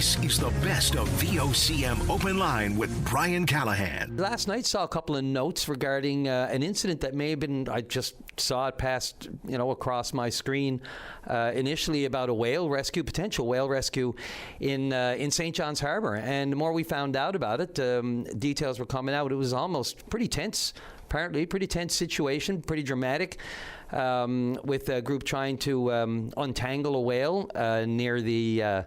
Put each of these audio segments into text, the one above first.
This is the best of VOCM Open Line with Brian Callahan. Last night saw a couple of notes regarding an incident that may have been, I just saw it passed, across my screen initially about a whale rescue, potential whale rescue in St. John's Harbour. And the more we found out about it, details were coming out. It was almost pretty tense, apparently, pretty tense situation, pretty dramatic. With a group trying to untangle a whale near the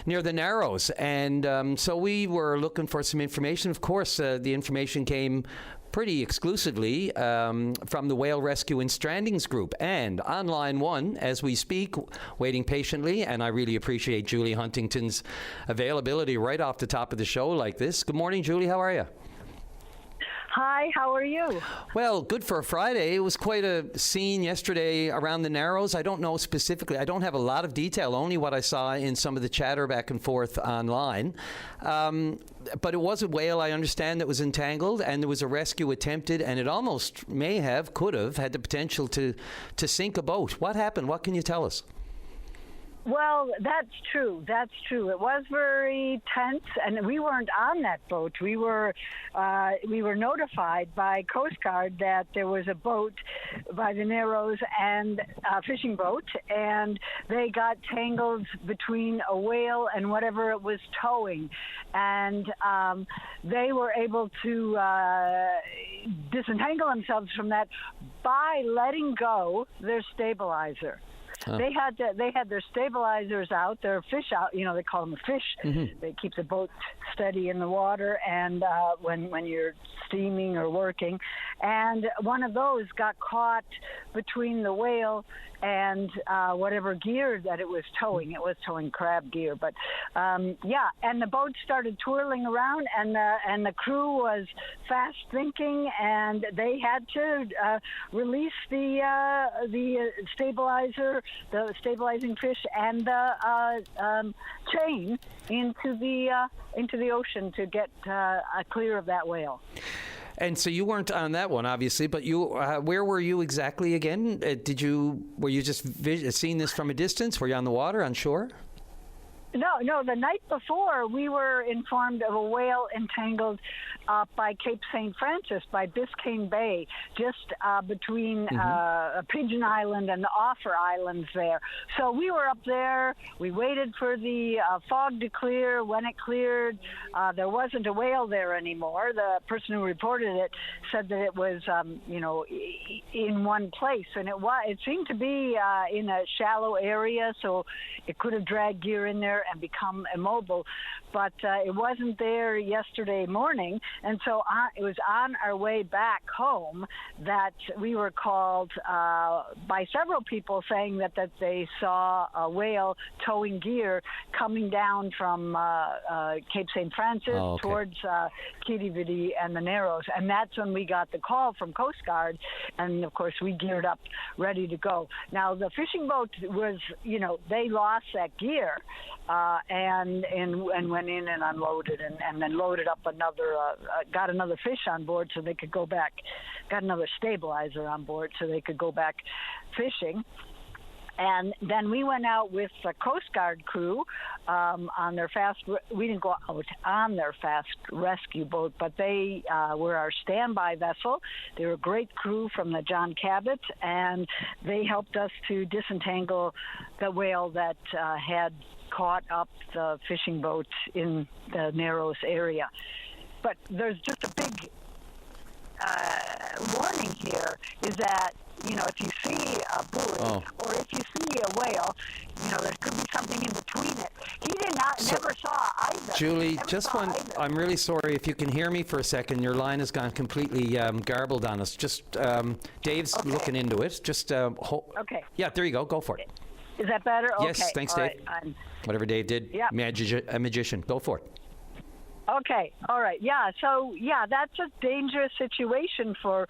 Narrows. And so we were looking for some information. Of course, the information came pretty exclusively from the Whale Rescue and Strandings Group. And on line one, as we speak, waiting patiently, and I really appreciate Julie Huntington's availability right off the top of the show like this. Good morning, Julie. How are you? Hi, how are you? Well, good for a Friday. It was quite a scene yesterday around the Narrows. I don't know specifically. I don't have a lot of detail, only what I saw in some of the chatter back and forth online. But it was a whale, I understand, that was entangled, and there was a rescue attempted, and it almost could have had the potential to sink a boat. What happened? What can you tell us? Well, that's true. That's true. It was very tense, and we weren't on that boat. We were notified by Coast Guard that there was a boat by the Narrows and a fishing boat, and they got tangled between a whale and whatever it was towing, and they were able to disentangle themselves from that by letting go their stabilizer. Oh. They had their stabilizers out, their fish out. They call them a fish. Mm-hmm. They keep the boat steady in the water, and when you're steaming or working, and one of those got caught between the whale and whatever gear that it was towing. It was towing crab gear, but and the boat started twirling around, and the crew was fast thinking, and they had to release the stabilizer, the stabilizing fish, and the chain into the ocean to get clear of that whale. And so you weren't on that one, obviously, but you, where were you exactly again? Were you just seeing this from a distance? Were you on the water, on shore? No. The night before, we were informed of a whale entangled by Cape St. Francis, by Biscayne Bay, just between Pigeon Island and the Offer Islands there. So we were up there. We waited for the fog to clear. When it cleared, there wasn't a whale there anymore. The person who reported it said that it was, in one place, and it seemed to be in a shallow area, so it could have dragged gear in there and become immobile, but it wasn't there yesterday morning, and so it was on our way back home that we were called by several people saying that they saw a whale towing gear coming down from Cape St. Francis towards Kitividi and the Narrows, and that's when we got the call from Coast Guard, and of course we geared up ready to go. Now the fishing boat was, they lost that gear, and went in and unloaded and then loaded up got another fish on board so they could go back, got another stabilizer on board so they could go back fishing. And then we went out with the Coast Guard crew on their we didn't go out on their fast rescue boat, but they were our standby vessel. They were a great crew from the John Cabot, and they helped us to disentangle the whale that had caught up the fishing boat in the Narrows area. But there's just a big warning here, is that if you see a buoy or if you see a whale, there could be something in between it. He never saw either. Julie, I'm really sorry if you can hear me for a second. Your line has gone completely garbled on us. Just Dave's looking into it. Just okay. Yeah, there you go. Go for it. Is that better? Yes, okay. Thanks, all Dave. Right. Whatever Dave did, yep. A magician. Go for it. Okay, all right. Yeah, so, that's a dangerous situation for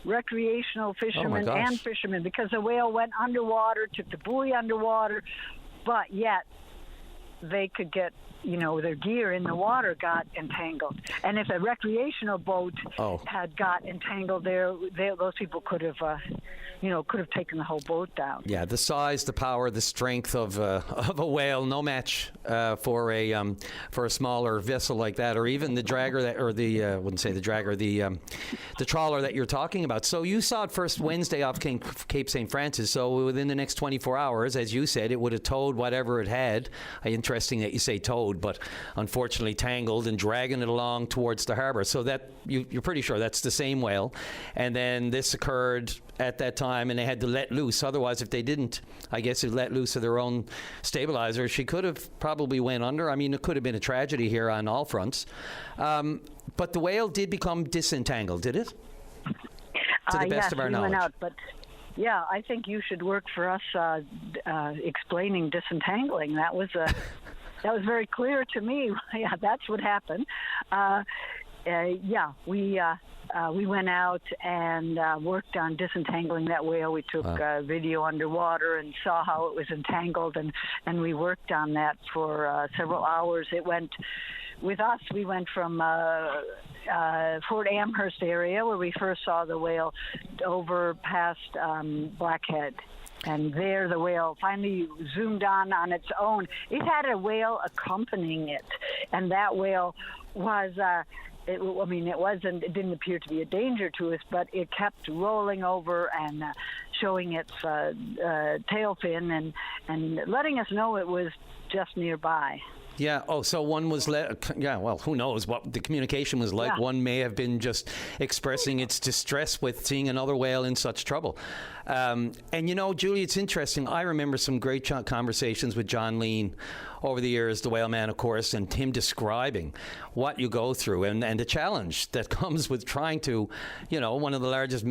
recreational fishermen and fishermen, because the whale went underwater, took the buoy underwater, but yet they could get, their gear in the water got entangled. And if a recreational boat had got entangled there, those people could have, taken the whole boat down. Yeah, the size, the power, the strength of a whale, no match for a smaller vessel like that, or even the dragger I wouldn't say the dragger, the trawler that you're talking about. So you saw it first Wednesday off Cape St. Francis. So within the next 24 hours, as you said, it would have towed whatever it had. Interesting that you say towed, but unfortunately tangled and dragging it along towards the harbor. So that you're pretty sure that's the same whale. And then this occurred at that time, and they had to let loose. Otherwise, if they didn't, I guess it let loose of their own stabilizer, she could have probably went under. I mean, it could have been a tragedy here on all fronts. But the whale did become disentangled, did it? To the best of our knowledge. Went out, but yeah, I think you should work for us explaining disentangling. That was very clear to me. Yeah, that's what happened. We went out and worked on disentangling that whale. We took video underwater and saw how it was entangled, and we worked on that for several hours. It went, with us, we went from Fort Amherst area, where we first saw the whale, over past Blackhead. And there the whale finally zoomed on its own. It had a whale accompanying it, and that whale was... it didn't appear to be a danger to us, but it kept rolling over and showing its tail fin and letting us know it was just nearby. Yeah. Oh, so one was well, who knows what the communication was like. Yeah. One may have been just expressing its distress with seeing another whale in such trouble. And Julie, it's interesting. I remember some great conversations with John Lean over the years, the whale man, of course, and him describing what you go through and the challenge that comes with trying to, one of the largest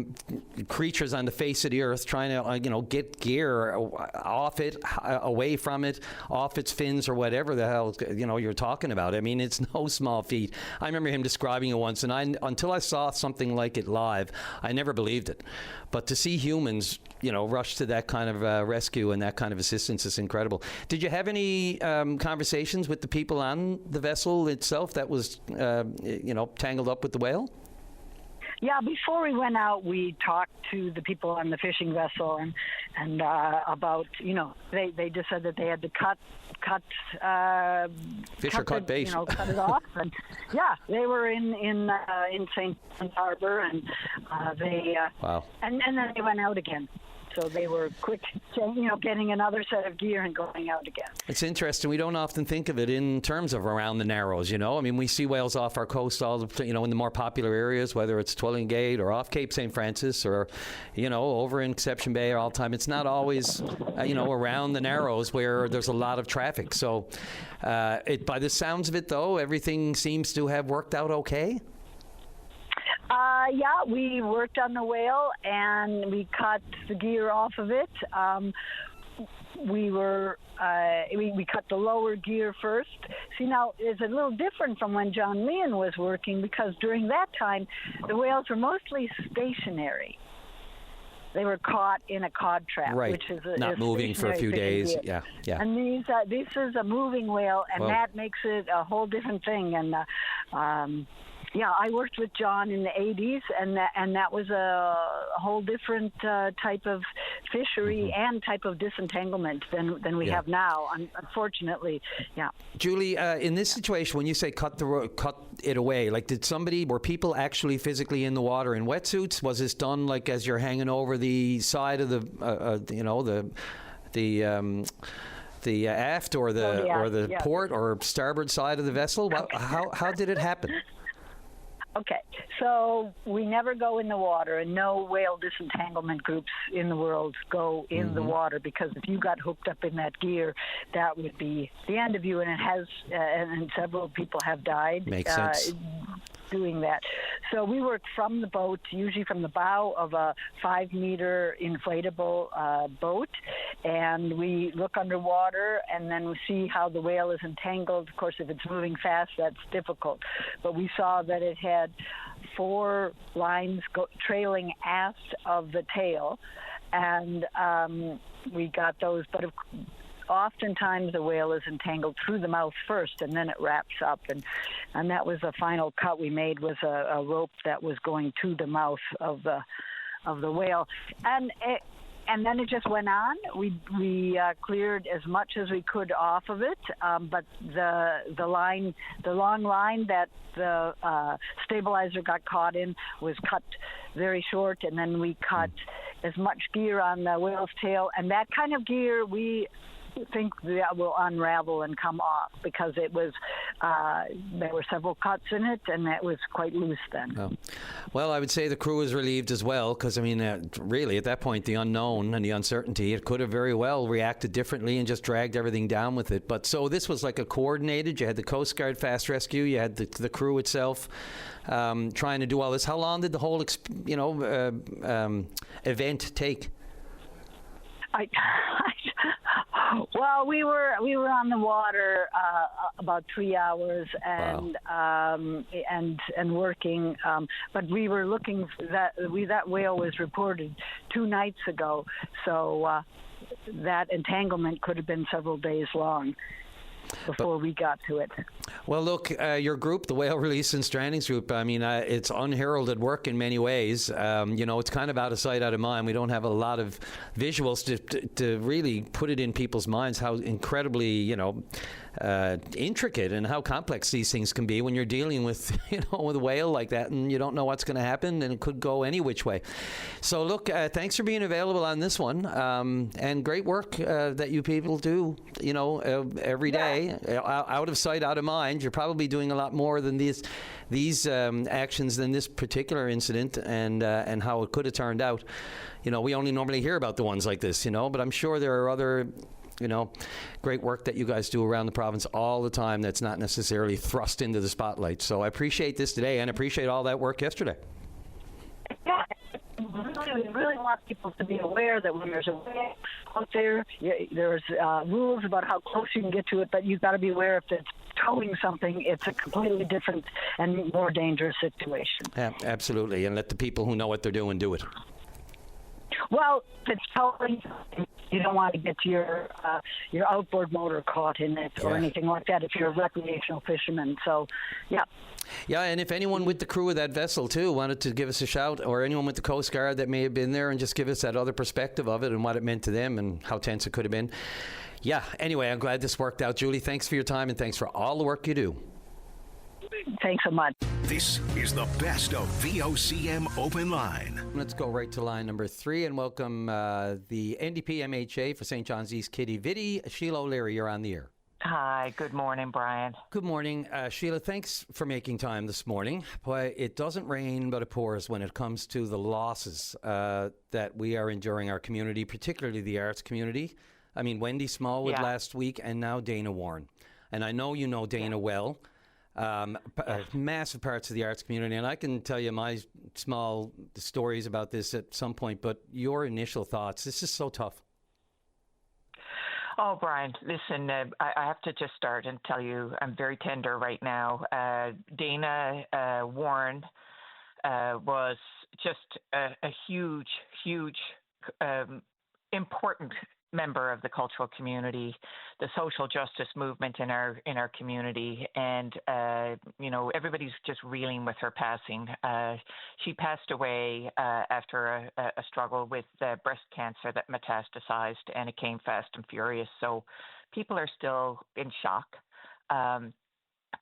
creatures on the face of the earth, trying to, get gear off it, away from it, off its fins or whatever the hell, you're talking about. I mean, it's no small feat. I remember him describing it once, and until I saw something like it live, I never believed it. But to see humans, rush to that kind of rescue and that kind of assistance is incredible. Did you have any conversations with the people on the vessel itself that was, tangled up with the whale? Yeah, before we went out, we talked to the people on the fishing vessel and about, they just said that they had to cut fish or cut bait, cut it off. And yeah, they were in St. Harbor, and they wow. And then they went out again. So they were quick, getting another set of gear and going out again. It's interesting. We don't often think of it in terms of around the Narrows, I mean, we see whales off our coast all the, in the more popular areas, whether it's Twilling Gate or off Cape St. Francis or, over in Conception Bay all the time. It's not always, around the Narrows where there's a lot of traffic. So by the sounds of it, though, everything seems to have worked out okay. Yeah, we worked on the whale and we cut the gear off of it. We cut the lower gear first. See, now it's a little different from when John Leon was working, because during that time the whales were mostly stationary. They were caught in a cod trap, right. Which is not moving for a few days. Yeah. And this is a moving whale, and that makes it a whole different thing. And yeah, I worked with John in the 80s, and that was a whole different type of fishery and type of disentanglement than we have now, unfortunately. Yeah. Julie, in this situation, when you say cut it away, like were people actually physically in the water in wetsuits? Was this done like as you're hanging over the side of the aft or the port or starboard side of the vessel? How did it happen? Okay, so we never go in the water, and no whale disentanglement groups in the world go in the water, because if you got hooked up in that gear, that would be the end of you, and it has, and several people have died. Makes sense. Doing that. So we work from the boat, usually from the bow of a 5-meter inflatable boat, and we look underwater, and then we see how the whale is entangled. Of course, if it's moving fast, that's difficult. But we saw that it had 4 lines trailing aft of the tail, and we got those. But oftentimes the whale is entangled through the mouth first, and then it wraps up. And that was the final cut we made, was a rope that was going to the mouth of the whale. And then it just went on. We cleared as much as we could off of it, but the long line that the stabilizer got caught in was cut very short, and then we cut as much gear on the whale's tail, and that kind of gear we think that will unravel and come off, because it was there were several cuts in it, and that was quite loose then. Oh. Well, I would say the crew was relieved as well, because I mean, really at that point, the unknown and the uncertainty, it could have very well reacted differently and just dragged everything down with it. But so this was like a coordinated. You had the Coast Guard fast rescue, you had the crew itself trying to do all this. How long did the whole event take? Well, we were on the water about 3 hours, and Wow. and working, but we were looking that whale was reported 2 nights ago, so that entanglement could have been several days long before we got to it. Well, look, your group, the Whale Release and Strandings Group, I mean, it's unheralded work in many ways. It's kind of out of sight, out of mind. We don't have a lot of visuals to really put it in people's minds how incredibly, intricate and how complex these things can be when you're dealing with, with a whale like that, and you don't know what's going to happen, and it could go any which way. So, look, thanks for being available on this one, and great work that you people do, every day, out of sight, out of mind. You're probably doing a lot more than these actions than this particular incident, and how it could have turned out. We only normally hear about the ones like this, but I'm sure there are other great work that you guys do around the province all the time that's not necessarily thrust into the spotlight. So I appreciate this today, and appreciate all that work yesterday. Yeah, we really want people to be aware that when there's a whale out there, there's rules about how close you can get to it, but you've got to be aware if it's towing something, it's a completely different and more dangerous situation. Yeah, absolutely, and let the people who know what they're doing do it. Well, if it's towing, you don't want to get your outboard motor caught in it or anything like that if you're a recreational fisherman. So, yeah. Yeah, and if anyone with the crew of that vessel, too, wanted to give us a shout, or anyone with the Coast Guard that may have been there, and just give us that other perspective of it and what it meant to them and how tense it could have been. Yeah, anyway, I'm glad this worked out. Julie, thanks for your time, and thanks for all the work you do. Thanks so much. This is the best of VOCM Open Line. Let's go right to line number 3 and welcome the NDP MHA for St. John's East Kitty Vitty, Sheila O'Leary. You're on the air. Hi, good morning, Brian. Good morning. Sheila, thanks for making time this morning. Boy, it doesn't rain, but it pours when it comes to the losses that we are enduring our community, particularly the arts community. I mean, Wendy Smallwood last week, and now Dana Warren. And I know you know Dana well. Massive parts of the arts community, and I can tell you my small stories about this at some point, but your initial thoughts. This is so tough. Oh, Brian, listen, I have to just start and tell you I'm very tender right now. Dana Warren was just a huge, important member of the cultural community, the social justice movement in our community, and everybody's just reeling with her passing. She passed away after a struggle with breast cancer that metastasized, and it came fast and furious. So people are still in shock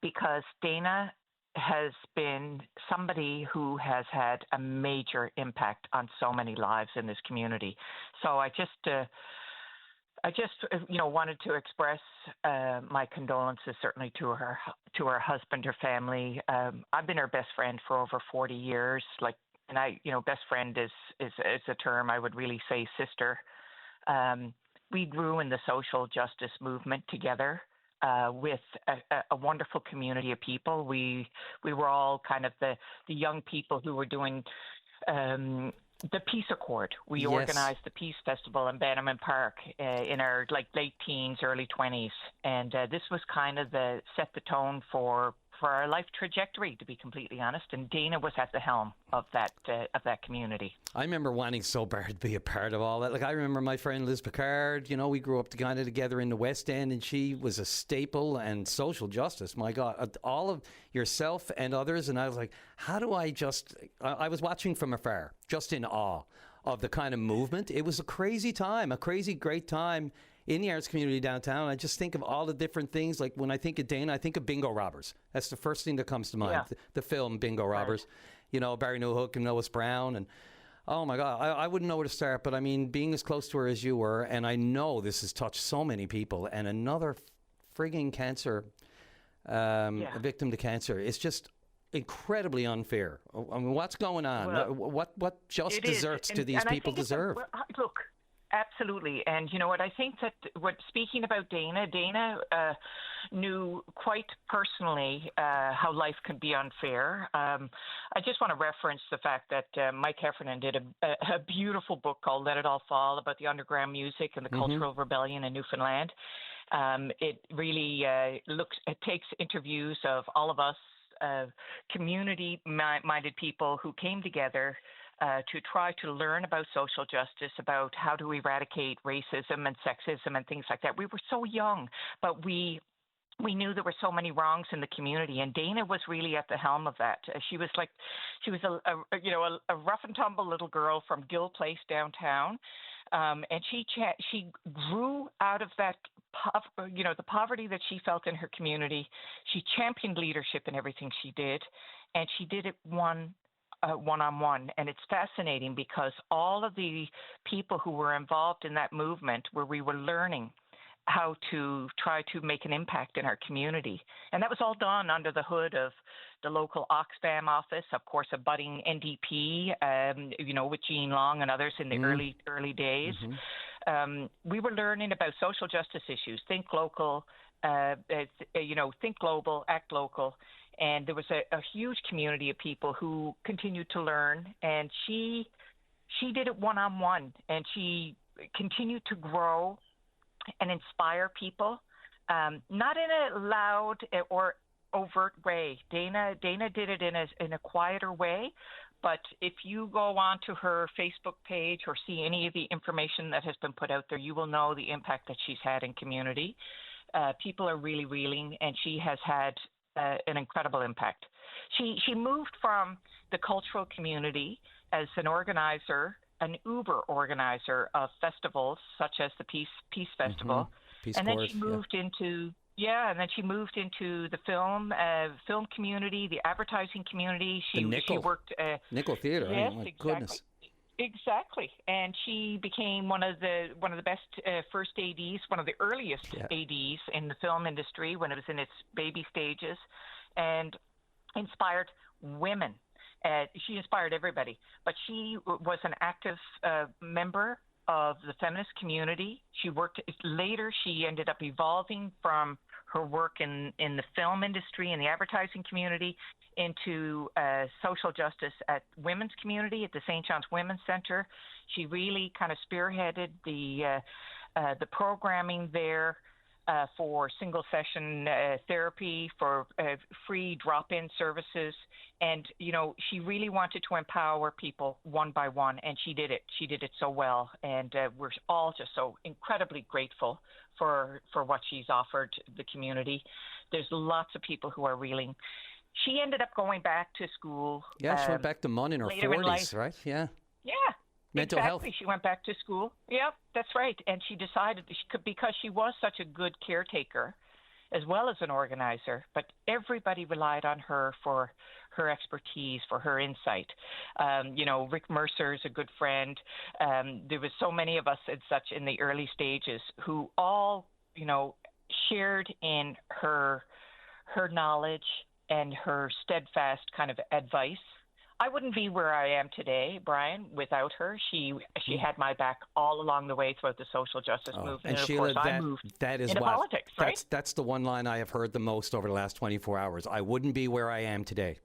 because Dana has been somebody who has had a major impact on so many lives in this community. So I just wanted to express my condolences certainly to her husband, her family. I've been her best friend for over 40 years. Best friend is a term I would really say sister. We grew in the social justice movement together with a wonderful community of people. We were all kind of the young people who were doing the Peace Accord. We organized the Peace Festival in Bannerman Park in our late teens, early 20s, and this was kind of set the tone for our life trajectory, to be completely honest. And Dana was at the helm of that community. I remember wanting so bad to be a part of all that. Like, I remember my friend Liz Picard, we grew up kind of together in the West End, and she was a staple and social justice. My God, all of yourself and others. And I was like, how do I I was watching from afar, just in awe of the kind of movement. It was a crazy time, a crazy great time in the arts community downtown. I just think of all the different things. Like, when I think of Dana, I think of Bingo Robbers. That's the first thing that comes to mind. Yeah. The film Bingo Robbers. Barry Newhook and Lois Brown. And oh my God, I wouldn't know where to start. But I mean, being as close to her as you were, and I know this has touched so many people. And another frigging cancer, a victim to cancer. It's just incredibly unfair. I mean, what's going on? Well, what just desserts do these people deserve? Look. Absolutely. And you know what, I think that speaking about Dana knew quite personally how life can be unfair. I just want to reference the fact that Mike Heffernan did a beautiful book called Let It All Fall about the underground music and the cultural rebellion in Newfoundland. It really it takes interviews of all of us community-minded people who came together to try to learn about social justice, about how to eradicate racism and sexism and things like that. We were so young, but we knew there were so many wrongs in the community, and Dana was really at the helm of that. She was a rough and tumble little girl from Gill Place downtown, and she grew out of that. The poverty that she felt in her community. She championed leadership in everything she did, and she did it one-on-one. And it's fascinating because all of the people who were involved in that movement, where we were learning how to try to make an impact in our community. And that was all done under the hood of the local Oxfam office, of course, a budding NDP, with Jean Long and others in the early days. We were learning about social justice issues, think local, think global, act local. And there was a huge community of people who continued to learn. And she did it one-on-one, and she continued to grow and inspire people, not in a loud or overt way. Dana did it in a quieter way. But if you go onto her Facebook page or see any of the information that has been put out there, you will know the impact that she's had in community. People are really reeling, and she has had an incredible impact. She moved from the cultural community as an organizer, an Uber organizer of festivals such as the Peace Festival, and then she moved into the film community, the advertising community. She worked Nickel Theater. Yes, oh my exactly. Goodness. Exactly, and she became one of the best first ADs, one of the earliest ADs in the film industry when it was in its baby stages, and inspired women. She inspired everybody, but she was an active member of the feminist community. She ended up evolving from her work in the film industry and the advertising community into social justice at women's community at the St. John's Women's Center. She really kind of spearheaded the programming there for single session therapy, for free drop-in services. And, she really wanted to empower people one by one, and she did it. She did it so well. And we're all just so incredibly grateful for what she's offered the community. There's lots of people who are reeling. She ended up going back to school. Yeah, she went back to MUN in her 40s, right? Yeah. Yeah. Mental health. She went back to school. Yeah, that's right. And she decided because she was such a good caretaker as well as an organizer, but everybody relied on her for her expertise, for her insight. Rick Mercer is a good friend. There was so many of us and such in the early stages who all, shared in her knowledge and her steadfast kind of advice. I wouldn't be where I am today, Brian, without her. She had my back all along the way throughout the social justice movement. And of Sheila, course, I moved into politics, right? That's the one line I have heard the most over the last 24 hours. I wouldn't be where I am today.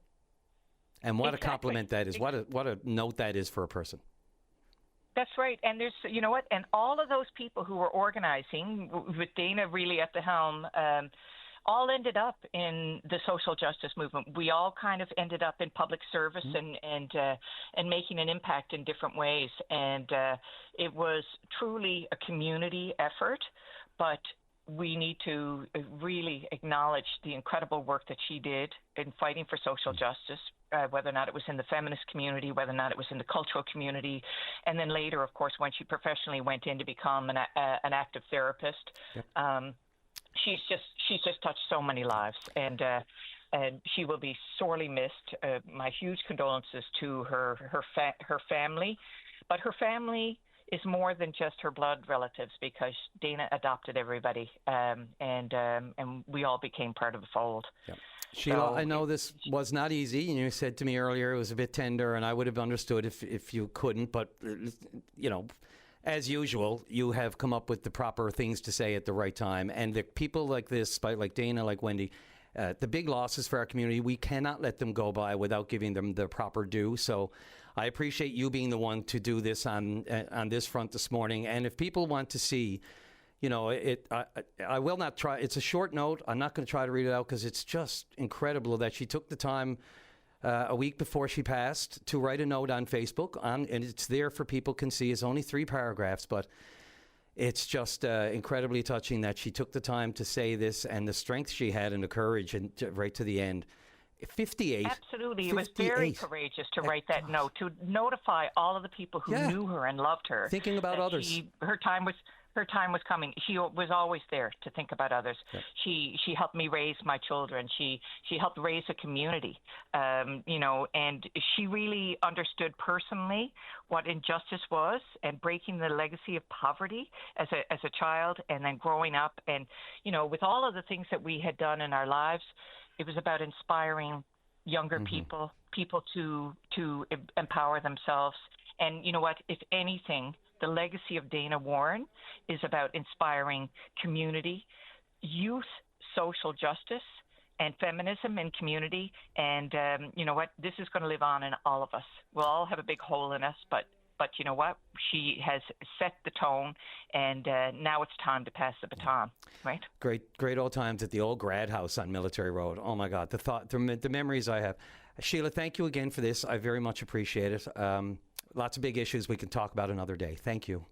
And what a compliment that is. What a note that is for a person. That's right. And there's, and all of those people who were organizing with Dana really at the helm, all ended up in the social justice movement. We all kind of ended up in public service and making an impact in different ways. And it was truly a community effort, but we need to really acknowledge the incredible work that she did in fighting for social justice, whether or not it was in the feminist community, whether or not it was in the cultural community. And then later, of course, when she professionally went in to become an active therapist, she's just touched so many lives. And she will be sorely missed. My huge condolences to her family. But her family is more than just her blood relatives, because Dana adopted everybody, and we all became part of the fold. Yep. Sheila, So I know this was not easy. You said to me earlier it was a bit tender, and I would have understood if you couldn't. But, as usual, you have come up with the proper things to say at the right time. And the people like this, like Dana, like Wendy, the big losses for our community, we cannot let them go by without giving them the proper due. So I appreciate you being the one to do this on this front this morning. And if people want to see, I will not try. It's a short note. I'm not going to try to read it out because it's just incredible that she took the time a week before she passed to write a note on Facebook, and it's there for people can see. It's only 3 paragraphs, but it's just incredibly touching that she took the time to say this, and the strength she had and the courage, and right to the end. 58. Absolutely. It was very courageous to write that note, to notify all of the people who knew her and loved her. Thinking about others. Her time was coming. She was always there to think about others. Yep. She helped me raise my children. She helped raise a community, and she really understood personally what injustice was, and breaking the legacy of poverty as a child, and then growing up. And, with all of the things that we had done in our lives, it was about inspiring younger people to empower themselves. And you know what? If anything, the legacy of Dana Warren is about inspiring community, youth, social justice, and feminism and community. And you know what? This is going to live on in all of us. We'll all have a big hole in us, but you know what? She has set the tone, and now it's time to pass the baton, right? Great old times at the old grad house on Military Road. Oh my God, the memories I have. Sheila, thank you again for this. I very much appreciate it. Lots of big issues we can talk about another day. Thank you.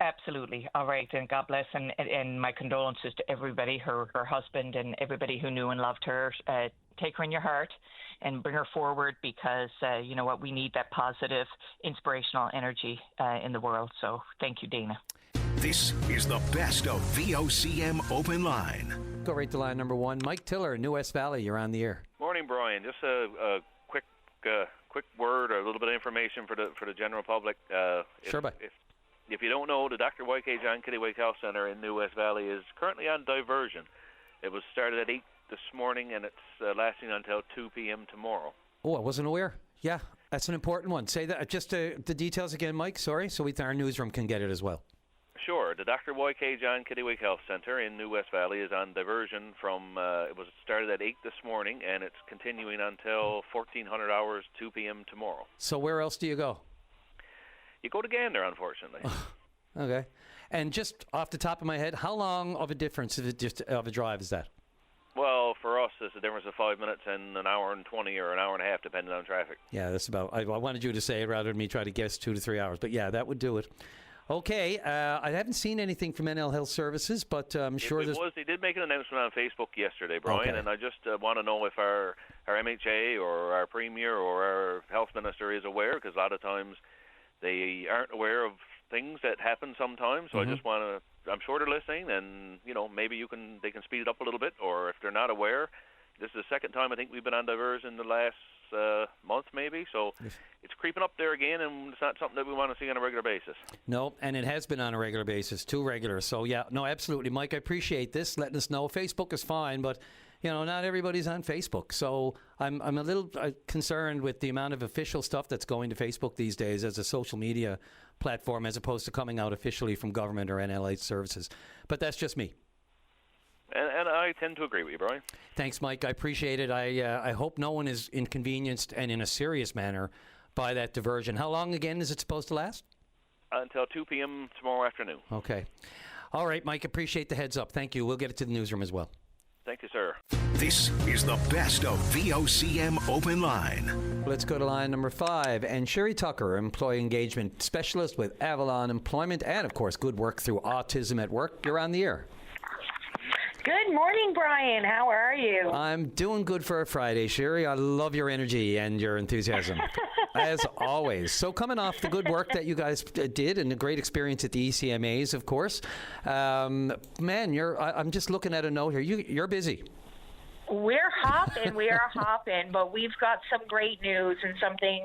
Absolutely. All right. And God bless. And my condolences to everybody, her husband, and everybody who knew and loved her. Take her in your heart and bring her forward, because, you know what, we need that positive, inspirational energy in the world. So thank you, Dana. This is the best of VOCM Open Line. Go right to line number 1. Mike Tiller, New West Valley. You're on the air. Morning, Brian. Just a quick word, or a little bit of information for the general public. If you don't know, the Dr. Y.K. John Kittiwake Health Center in New West Valley is currently on diversion. It was started at 8 this morning, and it's lasting until 2 p.m. tomorrow. Oh, I wasn't aware. Yeah, that's an important one. Say that just the details again, Mike. Sorry, so our newsroom can get it as well. Sure. The Dr. Y.K. John Kittiwake Health Center in New West Valley is on diversion from, it was started at 8 this morning, and it's continuing until 1400 hours, 2 p.m. tomorrow. So where else do you go? You go to Gander, unfortunately. Okay. And just off the top of my head, how long of a difference is it just of a drive is that? Well, for us, it's a difference of 5 minutes and an hour and 20 or an hour and a half, depending on traffic. Yeah, that's about. I wanted you to say it rather than me try to guess 2 to 3 hours. But yeah, that would do it. Okay, I haven't seen anything from NL Health Services, but I'm sure they did make an announcement on Facebook yesterday, Brian, and I just want to know if our MHA or our Premier or our Health Minister is aware, because a lot of times they aren't aware of things that happen sometimes. So I just want to, I'm sure they're listening, and maybe they can speed it up a little bit, or if they're not aware, this is the second time I think we've been on diversion in the last month maybe, so it's creeping up there again, and it's not something that we want to see on a regular basis. No, and it has been on a regular basis, too regular. So yeah, no, absolutely, Mike, I appreciate this, letting us know. Facebook is fine, but not everybody's on Facebook. So I'm a little concerned with the amount of official stuff that's going to Facebook these days as a social media platform, as opposed to coming out officially from government or NLH services. But that's just me. And I tend to agree with you, Brian. Thanks, Mike. I appreciate it. I hope no one is inconvenienced, and in a serious manner, by that diversion. How long, again, is it supposed to last? Until 2 p.m. tomorrow afternoon. Okay. All right, Mike, appreciate the heads up. Thank you. We'll get it to the newsroom as well. Thank you, sir. This is the best of VOCM Open Line. Let's go to line number 5. And Sherry Tucker, Employee Engagement Specialist with Avalon Employment and, of course, Good Work Through Autism at Work. You're on the air. Good morning, Brian. How are you? I'm doing good for a Friday, Sherry. I love your energy and your enthusiasm, as always. So coming off the good work that you guys did and a great experience at the ECMAs, of course, man, I'm just looking at a note here. You're busy. We're hopping. We are hopping, but we've got some great news and something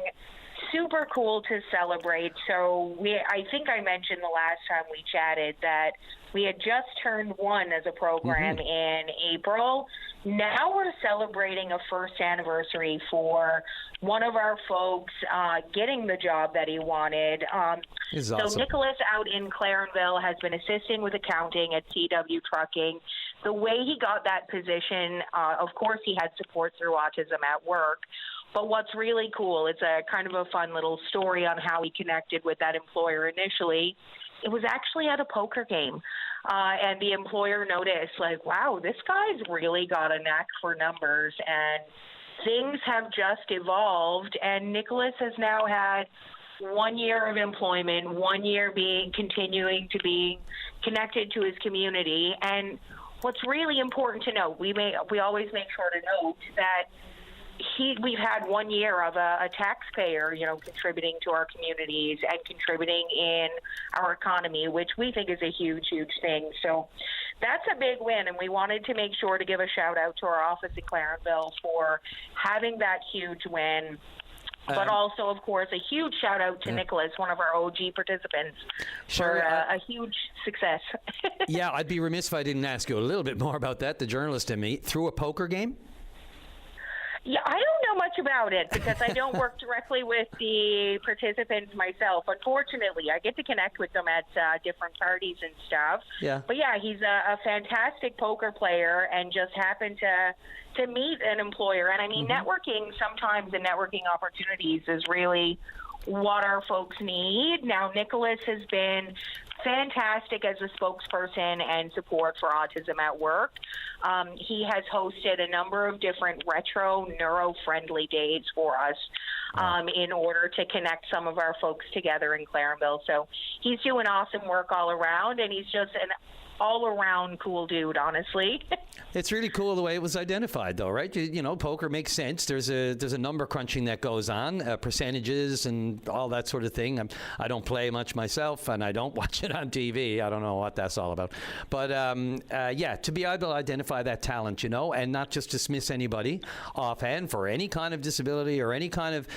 super cool to celebrate. So I think I mentioned the last time we chatted that we had just turned 1 as a program in April. Now we're celebrating a first anniversary for one of our folks getting the job that he wanted. Awesome. So Nicholas out in Clarenville has been assisting with accounting at CW Trucking. The way he got that position, of course, he had support through Autism at Work. But what's really cool, it's a kind of a fun little story on how he connected with that employer initially. It was actually at a poker game. And the employer noticed, like, wow, this guy's really got a knack for numbers. And things have just evolved. And Nicholas has now had 1 year of employment, 1 year continuing to be connected to his community. And what's really important to note, we always make sure to note that we've had 1 year of a taxpayer, contributing to our communities and contributing in our economy, which we think is a huge, huge thing. So that's a big win, and we wanted to make sure to give a shout out to our office in Clarenville for having that huge win. But also, of course, a huge shout out to Nicholas, one of our OG participants, for a huge success. Yeah, I'd be remiss if I didn't ask you a little bit more about that, the journalist in me. Through a poker game? Yeah, I don't know much about it because I don't work directly with the participants myself. Unfortunately, I get to connect with them at different parties and stuff. Yeah. But yeah, he's a fantastic poker player and just happened to meet an employer. And I mean, networking sometimes and networking opportunities is really what our folks need. Now, Nicholas has been fantastic as a spokesperson and support for Autism at Work. He has hosted a number of different retro neuro-friendly days for us in order to connect some of our folks together in Clarenville. So he's doing awesome work all around, and he's just an all-around cool dude, honestly. It's really cool the way it was identified, though, right? Poker makes sense. There's a number crunching that goes on, percentages and all that sort of thing. I don't play much myself, and I don't watch it on TV. I don't know what that's all about. But, to be able to identify that talent, and not just dismiss anybody offhand for any kind of disability or any kind of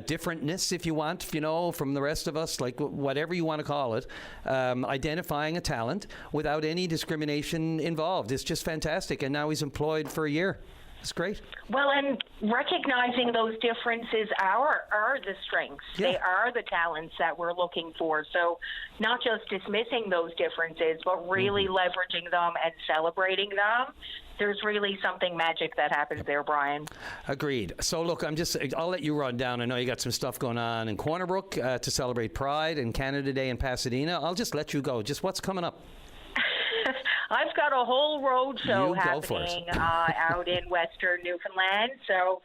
differentness, if you want, from the rest of us, like whatever you want to call it, identifying a talent without any discrimination involved. It's just fantastic. And now he's employed for a year. It's great. Well, and recognizing those differences are the strengths. Yeah. They are the talents that we're looking for. So not just dismissing those differences, but really leveraging them and celebrating them. There's really something magic that happens there, Brian. Agreed. So, look, I'll let you run down. I know you got some stuff going on in Corner Brook to celebrate Pride and Canada Day in Pasadena. I'll just let you go. Just what's coming up? I've got a whole road show happening out in Western Newfoundland. So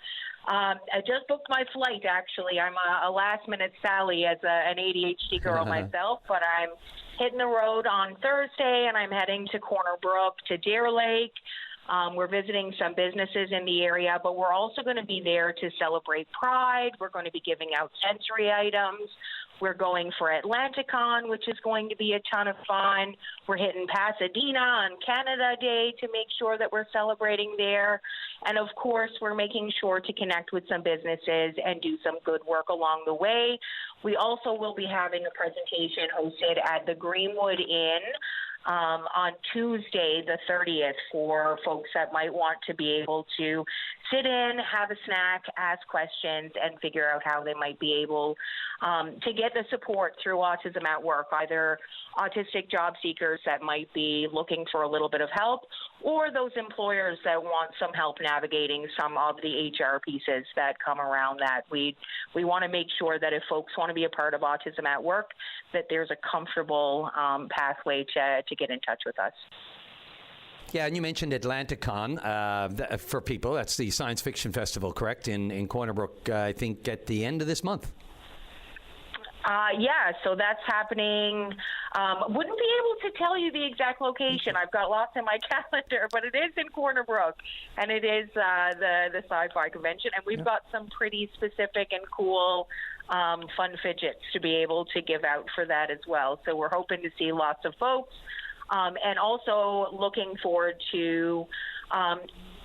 I just booked my flight, actually. I'm a last-minute Sally as an ADHD girl myself, but I'm hitting the road on Thursday, and I'm heading to Corner Brook, to Deer Lake. We're visiting some businesses in the area, but we're also going to be there to celebrate Pride. We're going to be giving out sensory items. We're going for Atlanticon, which is going to be a ton of fun. We're hitting Pasadena on Canada Day to make sure that we're celebrating there. And, of course, we're making sure to connect with some businesses and do some good work along the way. We also will be having a presentation hosted at the Greenwood Inn on Tuesday, the 30th, for folks that might want to be able to sit in, have a snack, ask questions, and figure out how they might be able to get the support through Autism at Work, either autistic job seekers that might be looking for a little bit of help, or those employers that want some help navigating some of the HR pieces that come around that. We want to make sure that if folks want to be a part of Autism at Work, that there's a comfortable pathway to get in touch with us. Yeah, and you mentioned Atlanticon. For people, that's the science fiction festival, correct, in Corner Brook, I think, at the end of this month. Yeah, so that's happening. Wouldn't be able to tell you the exact location. I've got lots in my calendar, but it is in Corner Brook, and it is the sci-fi convention, and we've got some pretty specific and cool fun fidgets to be able to give out for that as well. So we're hoping to see lots of folks, and also looking forward to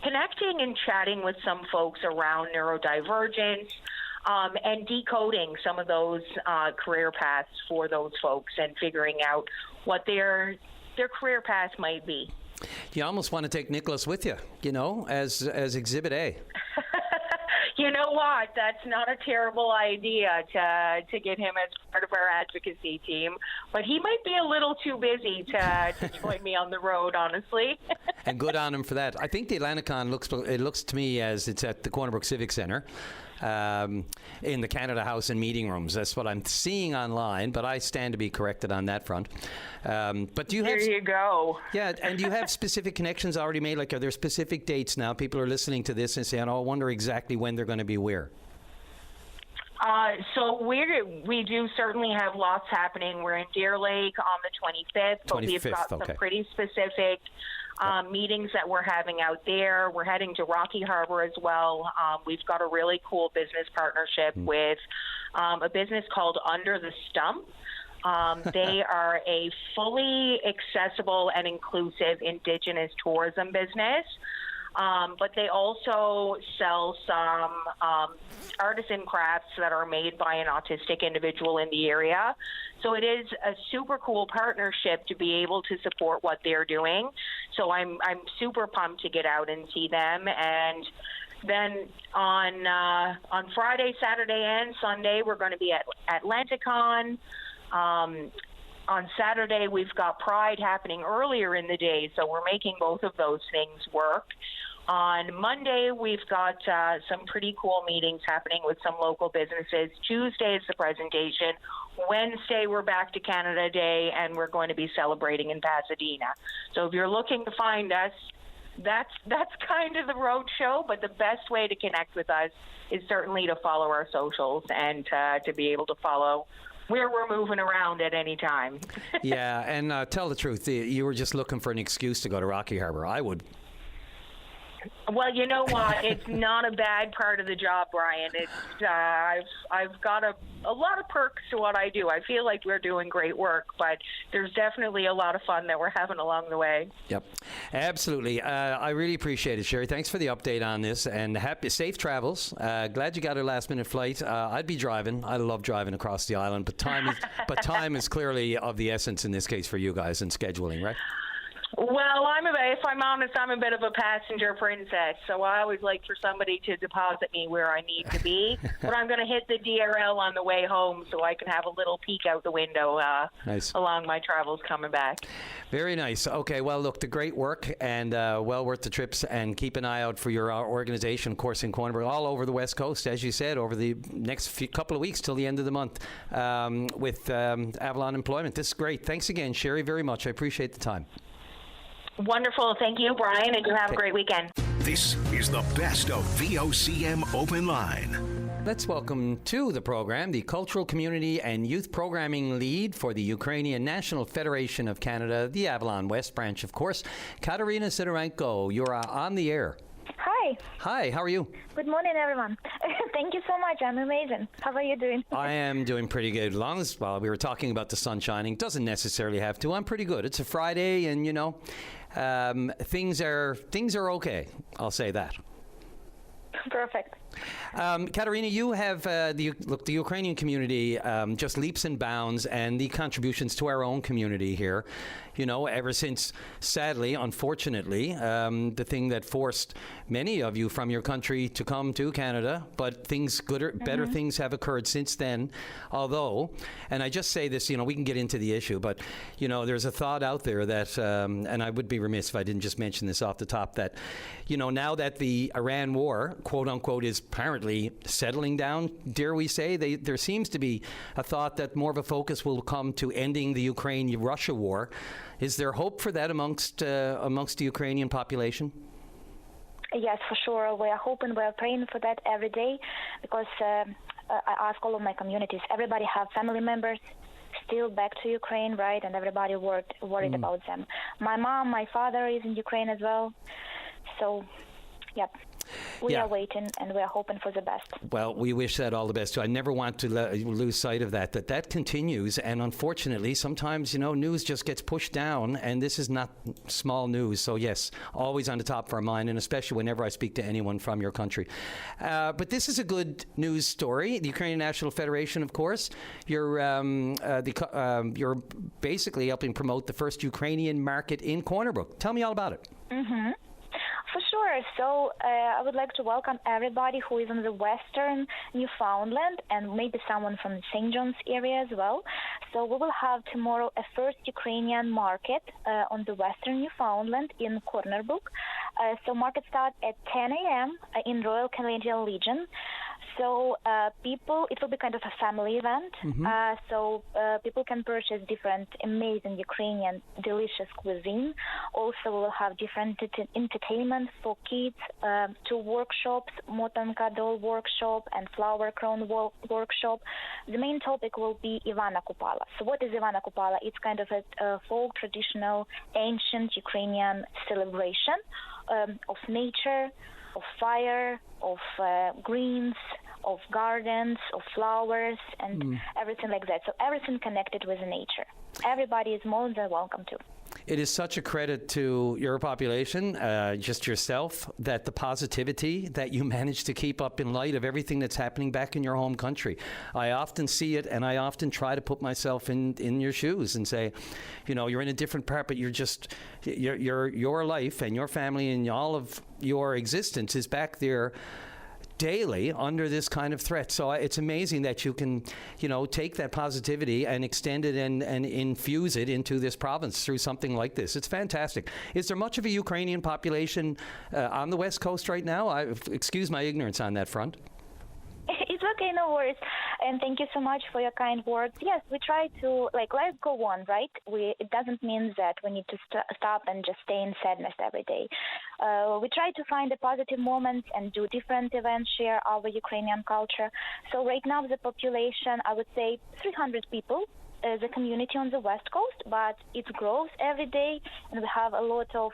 connecting and chatting with some folks around neurodivergence, and decoding some of those career paths for those folks and figuring out what their career path might be. You almost want to take Nicholas with you, as Exhibit A. You know what? That's not a terrible idea to get him as part of our advocacy team, but he might be a little too busy to join me on the road, honestly. And good on him for that. I think the Atlanticon looks to me as it's at the Corner Brook Civic Centre. In the Canada House and meeting rooms. That's what I'm seeing online, but I stand to be corrected on that front. But do you have... There you go. Yeah, and do you have specific connections already made? Like, are there specific dates now? People are listening to this and saying, I wonder exactly when they're going to be where. So we do certainly have lots happening. We're in Deer Lake on the 25th, but we've got some pretty specific meetings that we're having out there. We're heading to Rocky Harbor as well. We've got a really cool business partnership with a business called Under the Stump. They are a fully accessible and inclusive Indigenous tourism business. But they also sell some artisan crafts that are made by an autistic individual in the area. So it is a super cool partnership to be able to support what they're doing. So I'm super pumped to get out and see them. And then on Friday, Saturday, and Sunday, we're going to be at Atlanticon. On Saturday, we've got Pride happening earlier in the day, so we're making both of those things work. On Monday, we've got some pretty cool meetings happening with some local businesses. Tuesday is the presentation. Wednesday, we're back to Canada Day, and we're going to be celebrating in Pasadena. So if you're looking to find us, that's kind of the road show, but the best way to connect with us is certainly to follow our socials and to be able to follow where we're moving around at any time. Yeah, and tell the truth, you were just looking for an excuse to go to Rocky Harbor. I would. Well, you know what? It's not a bad part of the job, Brian. It's I've got a lot of perks to what I do. I feel like we're doing great work, but there's definitely a lot of fun that we're having along the way. Yep, absolutely. I really appreciate it, Sherry. Thanks for the update on this, and safe travels. Glad you got a last-minute flight. I'd be driving. I love driving across the island, but time is clearly of the essence in this case for you guys in scheduling, right? Well, if I'm honest, I'm a bit of a passenger princess, so I always like for somebody to deposit me where I need to be. But I'm going to hit the DRL on the way home so I can have a little peek out the window along my travels coming back. Very nice. Okay, well, look, the great work and well worth the trips, and keep an eye out for your organization, of course, in Corner Brook, all over the West Coast, as you said, over the next couple of weeks till the end of the month with Avalon Employment. This is great. Thanks again, Sherry, very much. I appreciate the time. Wonderful. Thank you, Brian, and you have a great weekend. This is the best of VOCM Open Line. Let's welcome to the program the Cultural Community and Youth Programming Lead for the Ukrainian National Federation of Canada, the Avalon West Branch, of course, Katerina Sidorenko. You're on the air. Hi. Hi, how are you? Good morning, everyone. Thank you so much. I'm amazing. How are you doing? I am doing pretty good. As long as, we were talking about the sun shining. Doesn't necessarily have to. I'm pretty good. It's a Friday, and, things are okay. I'll say that. Perfect. Katerina, you have the Ukrainian community just leaps and bounds, and the contributions to our own community here, ever since, sadly, unfortunately, the thing that forced many of you from your country to come to Canada, but better things have occurred since then. Although, and I just say this, we can get into the issue, but, there's a thought out there that, and I would be remiss if I didn't just mention this off the top, that, now that the Iran war, quote unquote, is apparently settling down, dare we say. There seems to be a thought that more of a focus will come to ending the Ukraine-Russia war. Is there hope for that amongst the Ukrainian population? Yes, for sure. We are hoping, we are praying for that every day, because I ask all of my communities, everybody have family members still back to Ukraine, right? And everybody worried about them. My mom, my father is in Ukraine as well. So, yeah. We are waiting, and we are hoping for the best. Well, we wish that all the best, too. I never want to lose sight of that continues. And unfortunately, sometimes, news just gets pushed down, and this is not small news. So, yes, always on the top of our mind, and especially whenever I speak to anyone from your country. But this is a good news story. The Ukrainian National Federation, of course, you're basically helping promote the first Ukrainian market in Corner Brook. Tell me all about it. Mm-hmm. For sure. So I would like to welcome everybody who is in the Western Newfoundland, and maybe someone from the St. John's area as well. So we will have tomorrow a first Ukrainian market on the Western Newfoundland in Corner Brook. So market starts at 10 a.m. In Royal Canadian Legion. So it will be kind of a family event. Mm-hmm. So people can purchase different amazing Ukrainian delicious cuisine. Also, we will have different entertainment for kids, 2 workshops, Motanka doll workshop and flower crown workshop. The main topic will be Ivana Kupala. So what is Ivana Kupala? It's kind of a folk, traditional, ancient Ukrainian celebration of nature, of fire, of greens, of gardens, of flowers, and everything like that. So everything connected with nature. Everybody is more than welcome to. It is such a credit to your population, just yourself, that the positivity that you manage to keep up in light of everything that's happening back in your home country. I often see it, and I often try to put myself in your shoes and say, you're in a different part, but your life and your family and all of your existence is back there daily under this kind of threat. So it's amazing that you can, take that positivity and extend it and infuse it into this province through something like this. It's fantastic. Is there much of a Ukrainian population on the West Coast right now? Excuse my ignorance on that front. It's okay, no worries. And thank you so much for your kind words. Yes, we try to, life go on, right? It doesn't mean that we need to stop and just stay in sadness every day. We try to find the positive moments and do different events, share our Ukrainian culture. So right now the population, I would say 300 people. The community on the West Coast, but it grows every day, and we have a lot of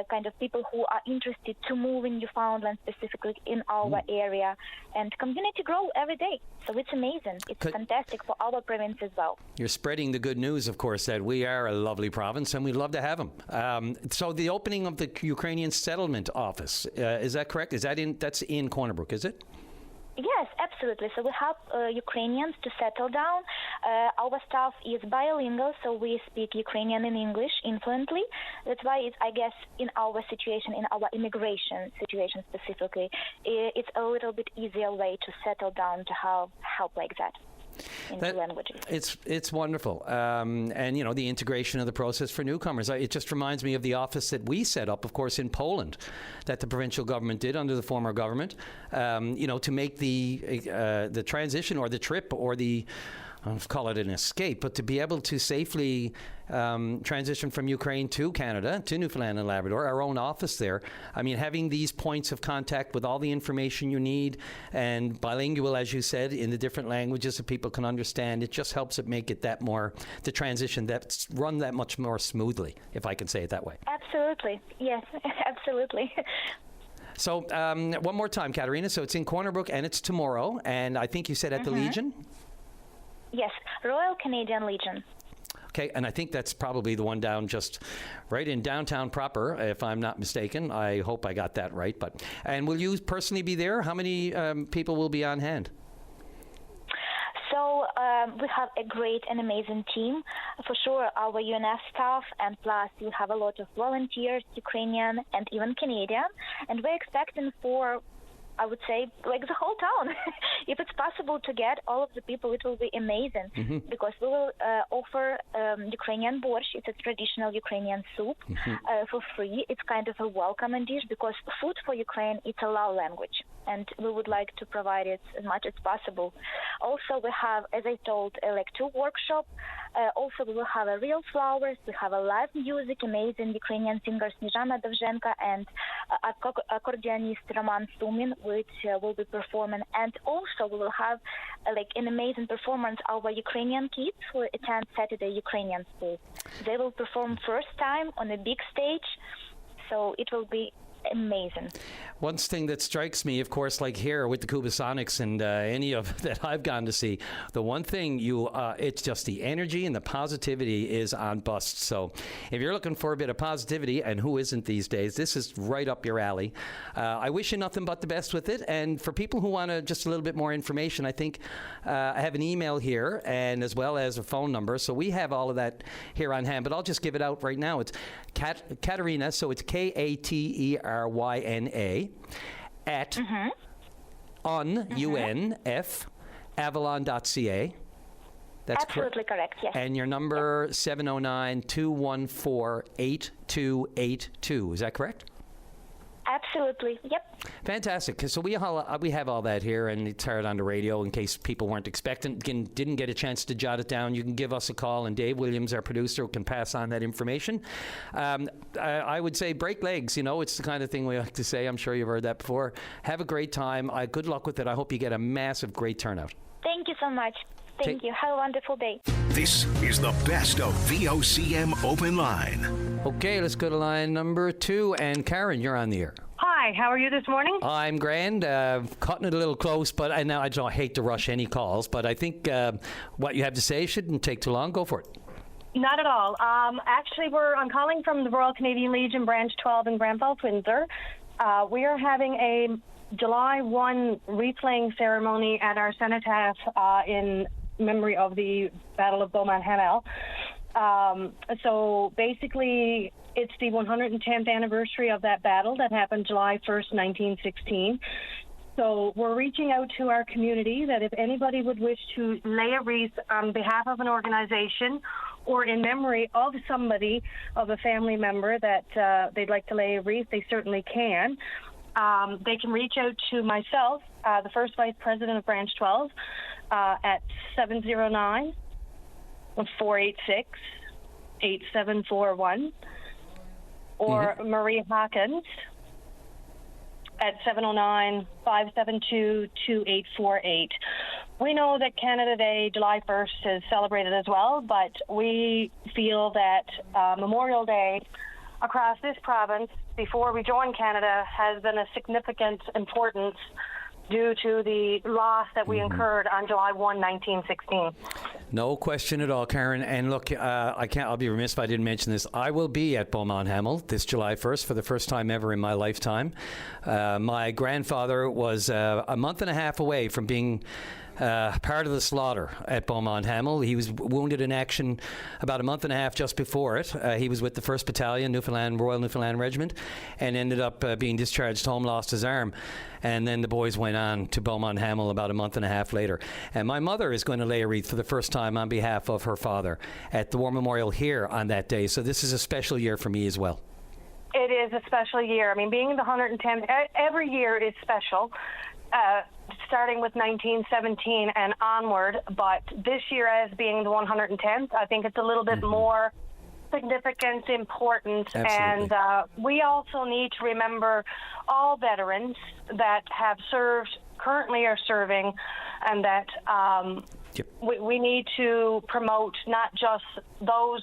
kind of people who are interested to move in Newfoundland, specifically in our area, and community grow every day. So it's amazing. It's fantastic for our province as well. You're spreading the good news, of course, that we are a lovely province, and we'd love to have them. So the opening of the Ukrainian Settlement Office, is that correct? That's in Corner Brook, is it? Yes, absolutely. So we have Ukrainians to settle down. Our staff is bilingual, so we speak Ukrainian and English fluently. That's why I guess in our situation, in our immigration situation specifically, it's a little bit easier way to settle down, to have help like that. Languages. It's wonderful. And, the integration of the process for newcomers. It just reminds me of the office that we set up, of course, in Poland, that the provincial government did under the former government, to make the transition or the trip or I'll call it an escape, but to be able to safely transition from Ukraine to Canada, to Newfoundland and Labrador, our own office there. I mean, having these points of contact with all the information you need and bilingual, as you said, in the different languages that people can understand, it just helps it make it the transition that's run that much more smoothly, if I can say it that way. Absolutely. Yes, absolutely. So one more time, Katerina. So it's in Corner Brook and it's tomorrow. And I think you said at the Legion? Yes, Royal Canadian Legion. Okay, and I think that's probably the one down just right in downtown proper, if I'm not mistaken. I hope I got that right. And will you personally be there? How many people will be on hand? So we have a great and amazing team. For sure, our UNF staff, and plus we have a lot of volunteers, Ukrainian and even Canadian. And we're expecting for I would say, like the whole town. If it's possible to get all of the people, it will be amazing, because we will offer Ukrainian borscht. It's a traditional Ukrainian soup for free. It's kind of a welcoming dish, because food for Ukraine, it's a love language, and we would like to provide it as much as possible. Also, we have, as I told, like 2 workshops. Also, we will have a real flowers. We have a live music, amazing Ukrainian singer Snezhana Dovzhenko and accordionist Roman Sumin, which will be performing. And also, we will have like an amazing performance of our Ukrainian kids who attend Saturday Ukrainian school. They will perform first time on a big stage, so it will be amazing. One thing that strikes me, of course, like here with the Kubasonics and any of that I've gone to see, the one thing it's just the energy and the positivity is on bust. So if you're looking for a bit of positivity, and who isn't these days, this is right up your alley. I wish you nothing but the best with it. And for people who want just a little bit more information, I think I have an email here, and as well as a phone number. So we have all of that here on hand, but I'll just give it out right now. It's Katerina, so it's Kateryna at UNF Avalon.ca. That's absolutely correct, yes. And your number 709-214-8282. Is that correct? Absolutely, yep. Fantastic. So we have all that here, and it's heard on the radio in case people weren't expecting, didn't get a chance to jot it down. You can give us a call, and Dave Williams, our producer, can pass on that information. I would say break legs. It's the kind of thing we like to say. I'm sure you've heard that before. Have a great time. Good luck with it. I hope you get a massive, great turnout. Thank you so much. Thank you. Have a wonderful day. This is the best of VOCM Open Line. Okay, let's go to line number 2. And Karen, you're on the air. Hi, how are you this morning? I'm grand. Cutting it a little close, but I don't hate to rush any calls, but I think what you have to say shouldn't take too long. Go for it. Not at all. Actually, I'm calling from the Royal Canadian Legion Branch 12 in Grand Falls, Windsor. We are having a July 1 replaying ceremony at our cenotaph in memory of the Battle of Beaumont Hamel. So basically, it's the 110th anniversary of that battle that happened July 1st, 1916. So we're reaching out to our community that if anybody would wish to lay a wreath on behalf of an organization or in memory of somebody, of a family member that they'd like to lay a wreath, they certainly can. They can reach out to myself, the first vice president of Branch 12, at 709-486-8741, or Marie Hawkins at 709-572-2848. We know that Canada Day, July 1st, is celebrated as well, but we feel that Memorial Day across this province, before we joined Canada, has been a significant importance due to the loss that we incurred on July 1, 1916. No question at all, Karen. And look, I'll be remiss if I didn't mention this. I will be at Beaumont Hamel this July 1st for the first time ever in my lifetime. My grandfather was a month and a half away from being part of the slaughter at Beaumont Hamel. He was wounded in action about a month and a half just before it. He was with the 1st Battalion, Royal Newfoundland Regiment, and ended up being discharged home, lost his arm. And then the boys went on to Beaumont Hamel about a month and a half later. And my mother is going to lay a wreath for the first time on behalf of her father at the War Memorial here on that day. So this is a special year for me as well. It is a special year. I mean, being the 110th, every year is special. Starting with 1917 and onward, but this year as being the 110th, I think it's a little bit more significant, important, Absolutely. And we also need to remember all veterans that have served, currently are serving, and that we need to promote not just those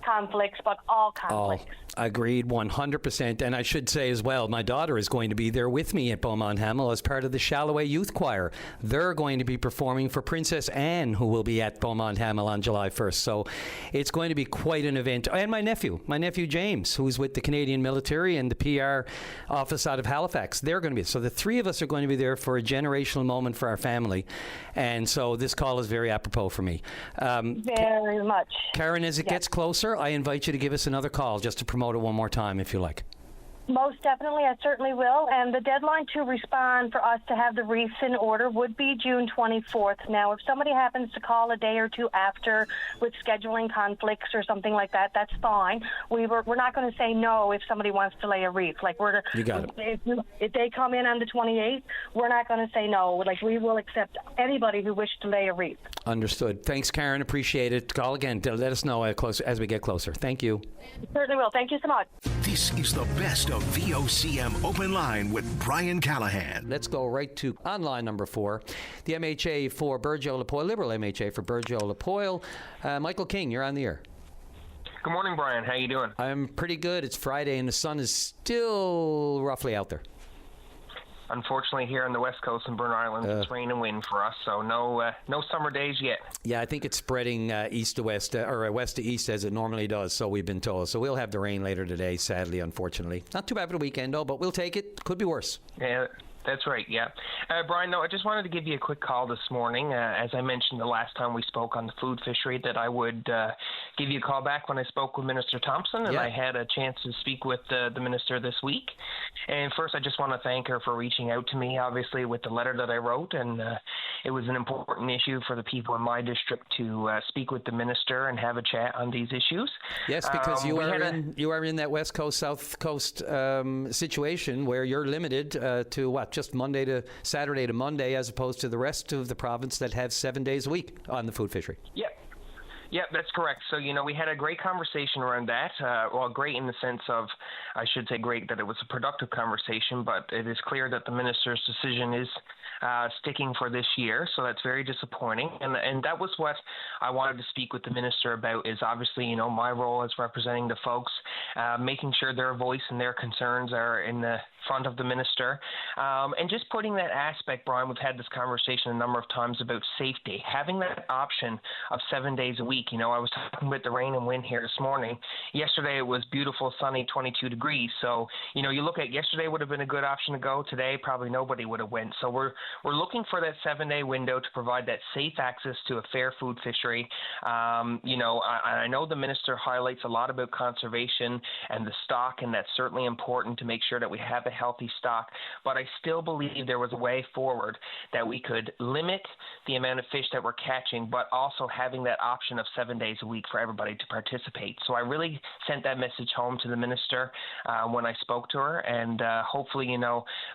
conflicts, but all conflicts. Agreed, 100%. And I should say as well, my daughter is going to be there with me at Beaumont Hamel as part of the Shalloway Youth Choir. They're going to be performing for Princess Anne, who will be at Beaumont Hamel on July 1st. So it's going to be quite an event. And my nephew James, who's with the Canadian military and the PR office out of Halifax, they're going to be. So the three of us are going to be there for a generational moment for our family. And so this call is very apropos for me. Very much. Karen, as it gets closer, I invite you to give us another call just to promote it one more time, if you like. Most definitely, I certainly will. And the deadline to respond for us to have the reefs in order would be June 24th. Now, if somebody happens to call a day or two after with scheduling conflicts or something like that, that's fine. We're not going to say no if somebody wants to lay a reef. You got it. If they come in on the 28th, we're not going to say no. We will accept anybody who wishes to lay a reef. Understood. Thanks, Karen. Appreciate it. Call again. Let us know as we get closer. Thank you. Certainly will. Thank you so much. This is the best of VOCM Open Line with Brian Callahan. Let's go right to online number 4, the MHA for Burgeo-Lapoil, Liberal MHA for Burgeo-Lapoil. Michael King, you're on the air. Good morning, Brian. How you doing? I'm pretty good. It's Friday and the sun is still roughly out there. Unfortunately, here on the West Coast in Burn Island, it's rain and wind for us, so no summer days yet. Yeah, I think it's spreading east to west, or west to east as it normally does, so we've been told. So we'll have the rain later today, sadly, unfortunately. Not too bad for the weekend, though, but we'll take it. Could be worse. Yeah. That's right, yeah. Brian, I just wanted to give you a quick call this morning. As I mentioned the last time we spoke on the food fishery, that I would give you a call back when I spoke with Minister Thompson, and I had a chance to speak with the minister this week. And first, I just want to thank her for reaching out to me, obviously, with the letter that I wrote, and it was an important issue for the people in my district to speak with the minister and have a chat on these issues. Yes, because you are in that West Coast, South Coast situation where you're limited to what? Just Monday to Saturday to Monday, as opposed to the rest of the province that have 7 days a week on the food fishery. Yeah, that's correct. So, we had a great conversation around that. Well, great in the sense of, I should say great that it was a productive conversation, but it is clear that the minister's decision is sticking for this year, so that's very disappointing. And that was what I wanted to speak with the minister about, is obviously, my role as representing the folks, making sure their voice and their concerns are in the front of the minister, and just putting that aspect, Brian, we've had this conversation a number of times about safety, having that option of 7 days a week. I was talking about the rain and wind here this morning. Yesterday it was beautiful, sunny, 22 degrees. So, you look at yesterday would have been a good option to go. Today, probably nobody would have went. So we're looking for that 7-day window to provide that safe access to a fair food fishery. I know the minister highlights a lot about conservation and the stock, and that's certainly important to make sure that we have a healthy stock. But I still believe there was a way forward that we could limit the amount of fish that we're catching, but also having that option of 7 days a week for everybody to participate. So I really sent that message home to the minister when I spoke to her, and hopefully,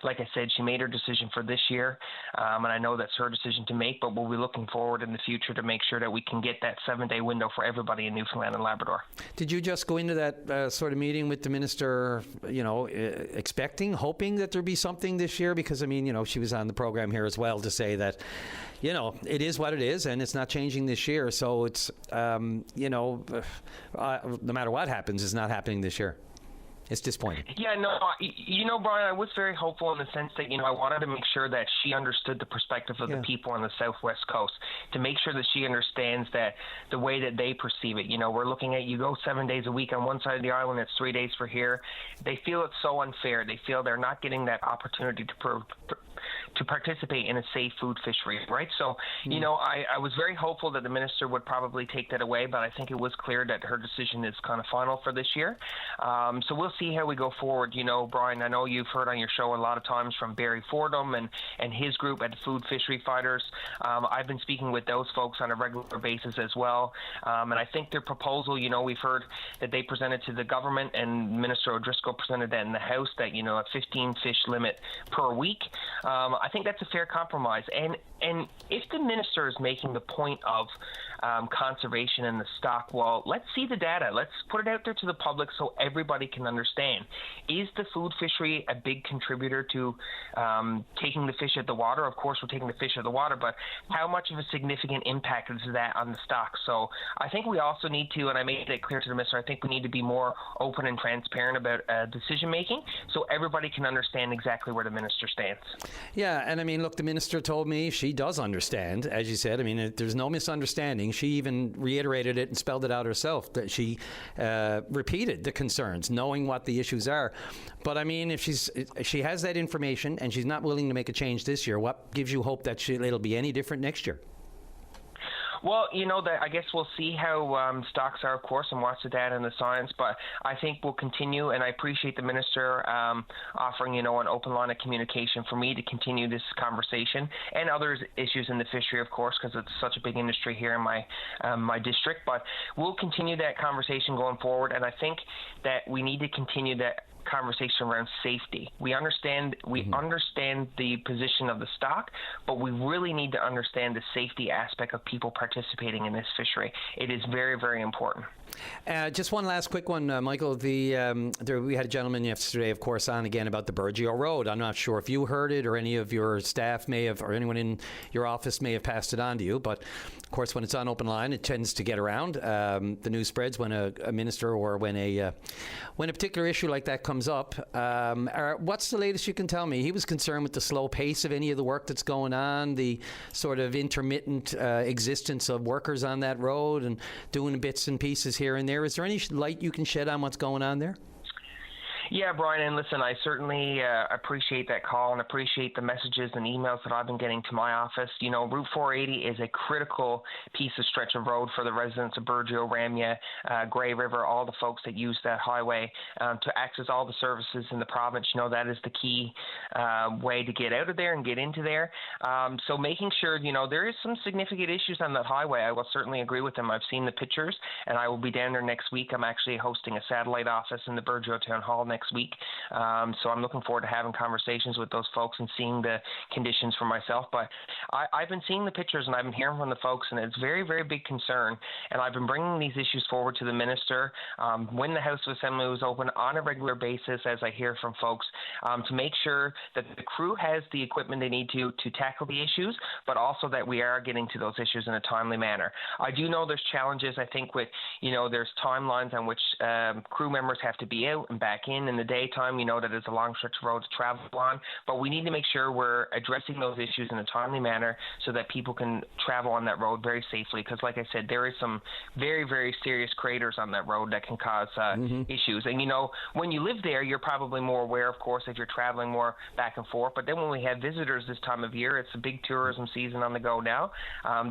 like I said, she made her decision for this year, and I know that's her decision to make, but we'll be looking forward in the future to make sure that we can get that 7-day window for everybody in Newfoundland and Labrador. Did you just go into that sort of meeting with the minister, hoping that there'd be something this year? Because, she was on the program here as well to say that, it is what it is, and it's not changing this year. So it's, no matter what happens, it's not happening this year. It's disappointing. Yeah, no, Brian, I was very hopeful in the sense that, I wanted to make sure that she understood the perspective of the people on the Southwest Coast, to make sure that she understands that the way that they perceive it. We're looking at, you go 7 days a week on one side of the island, it's 3 days for here. They feel it's so unfair. They feel they're not getting that opportunity to participate in a safe food fishery, right? So, I was very hopeful that the minister would probably take that away, but I think it was clear that her decision is kind of final for this year. So we'll see how we go forward. Brian, I know you've heard on your show a lot of times from Barry Fordham and his group at the Food Fishery Fighters. I've been speaking with those folks on a regular basis as well, and I think their proposal, we've heard that they presented to the government, and Minister O'Driscoll presented that in the House, that, a 15 fish limit per week. I think that's a fair compromise. And if the minister is making the point of conservation in the stock, well, let's see the data. Let's put it out there to the public so everybody can understand. Is the food fishery a big contributor to taking the fish out of the water? Of course, we're taking the fish out of the water, but how much of a significant impact is that on the stock? So I think we also need to, and I made it clear to the minister, I think we need to be more open and transparent about decision-making so everybody can understand exactly where the minister stands. Yeah, and look, the minister told me she does understand, as you said. There's no misunderstanding. She even reiterated it and spelled it out herself, that she repeated the concerns, knowing what the issues are. But if she has that information and she's not willing to make a change this year, what gives you hope that it'll be any different next year? Well, I guess we'll see how stocks are, of course, and watch the data and the science. But I think we'll continue, and I appreciate the minister offering, an open line of communication for me to continue this conversation and other issues in the fishery, of course, because it's such a big industry here in my district. But we'll continue that conversation going forward, and I think that we need to continue that conversation around safety. We understand the position of the stock, but we really need to understand the safety aspect of people participating in this fishery. It is very, very important. Just one last quick one, Michael. We had a gentleman yesterday, of course, on again about the Burgeo Road. I'm not sure if you heard it or any of your staff may have, or anyone in your office may have passed it on to you. But of course, when it's on open line, it tends to get around. The news spreads when a minister or when a particular issue like that comes up. What's the latest you can tell me? He was concerned with the slow pace of any of the work that's going on, the sort of intermittent existence of workers on that road and doing bits and pieces here and there. Is there any light you can shed on what's going on there? Yeah, Brian, and listen, I certainly appreciate that call and appreciate the messages and emails that I've been getting to my office. Route 480 is a critical piece of stretch of road for the residents of Burgeo, Ramya, Grey River, all the folks that use that highway to access all the services in the province. That is the key way to get out of there and get into there. So making sure, there is some significant issues on that highway. I will certainly agree with them. I've seen the pictures, and I will be down there next week. I'm actually hosting a satellite office in the Burgeo Town Hall next week. So I'm looking forward to having conversations with those folks and seeing the conditions for myself. But I've been seeing the pictures and I've been hearing from the folks, and it's very, very big concern. And I've been bringing these issues forward to the minister when the House of Assembly was open on a regular basis, as I hear from folks, to make sure that the crew has the equipment they need to tackle the issues, but also that we are getting to those issues in a timely manner. I do know there's challenges, I think, with, there's timelines on which crew members have to be out and back in the daytime. That it's a long stretch of road to travel on, but we need to make sure we're addressing those issues in a timely manner so that people can travel on that road very safely, because like I said, there is some very, very serious craters on that road that can cause issues. And when you live there, you're probably more aware, of course, if you're traveling more back and forth, but then when we have visitors this time of year, it's a big tourism season on the go now,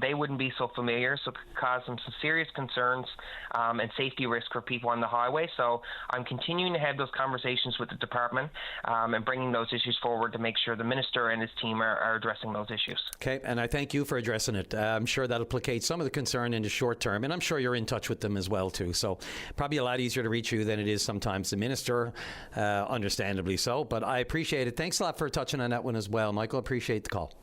they wouldn't be so familiar, so it could cause some serious concerns and safety risk for people on the highway. So I'm continuing to have those conversations with the department and bringing those issues forward to make sure the minister and his team are addressing those issues. Okay, and I thank you for addressing it. I'm sure that'll placate some of the concern into short term, and I'm sure you're in touch with them as well too. So probably a lot easier to reach you than it is sometimes the minister, understandably so. But I appreciate it. Thanks a lot for touching on that one as well, Michael. Appreciate the call.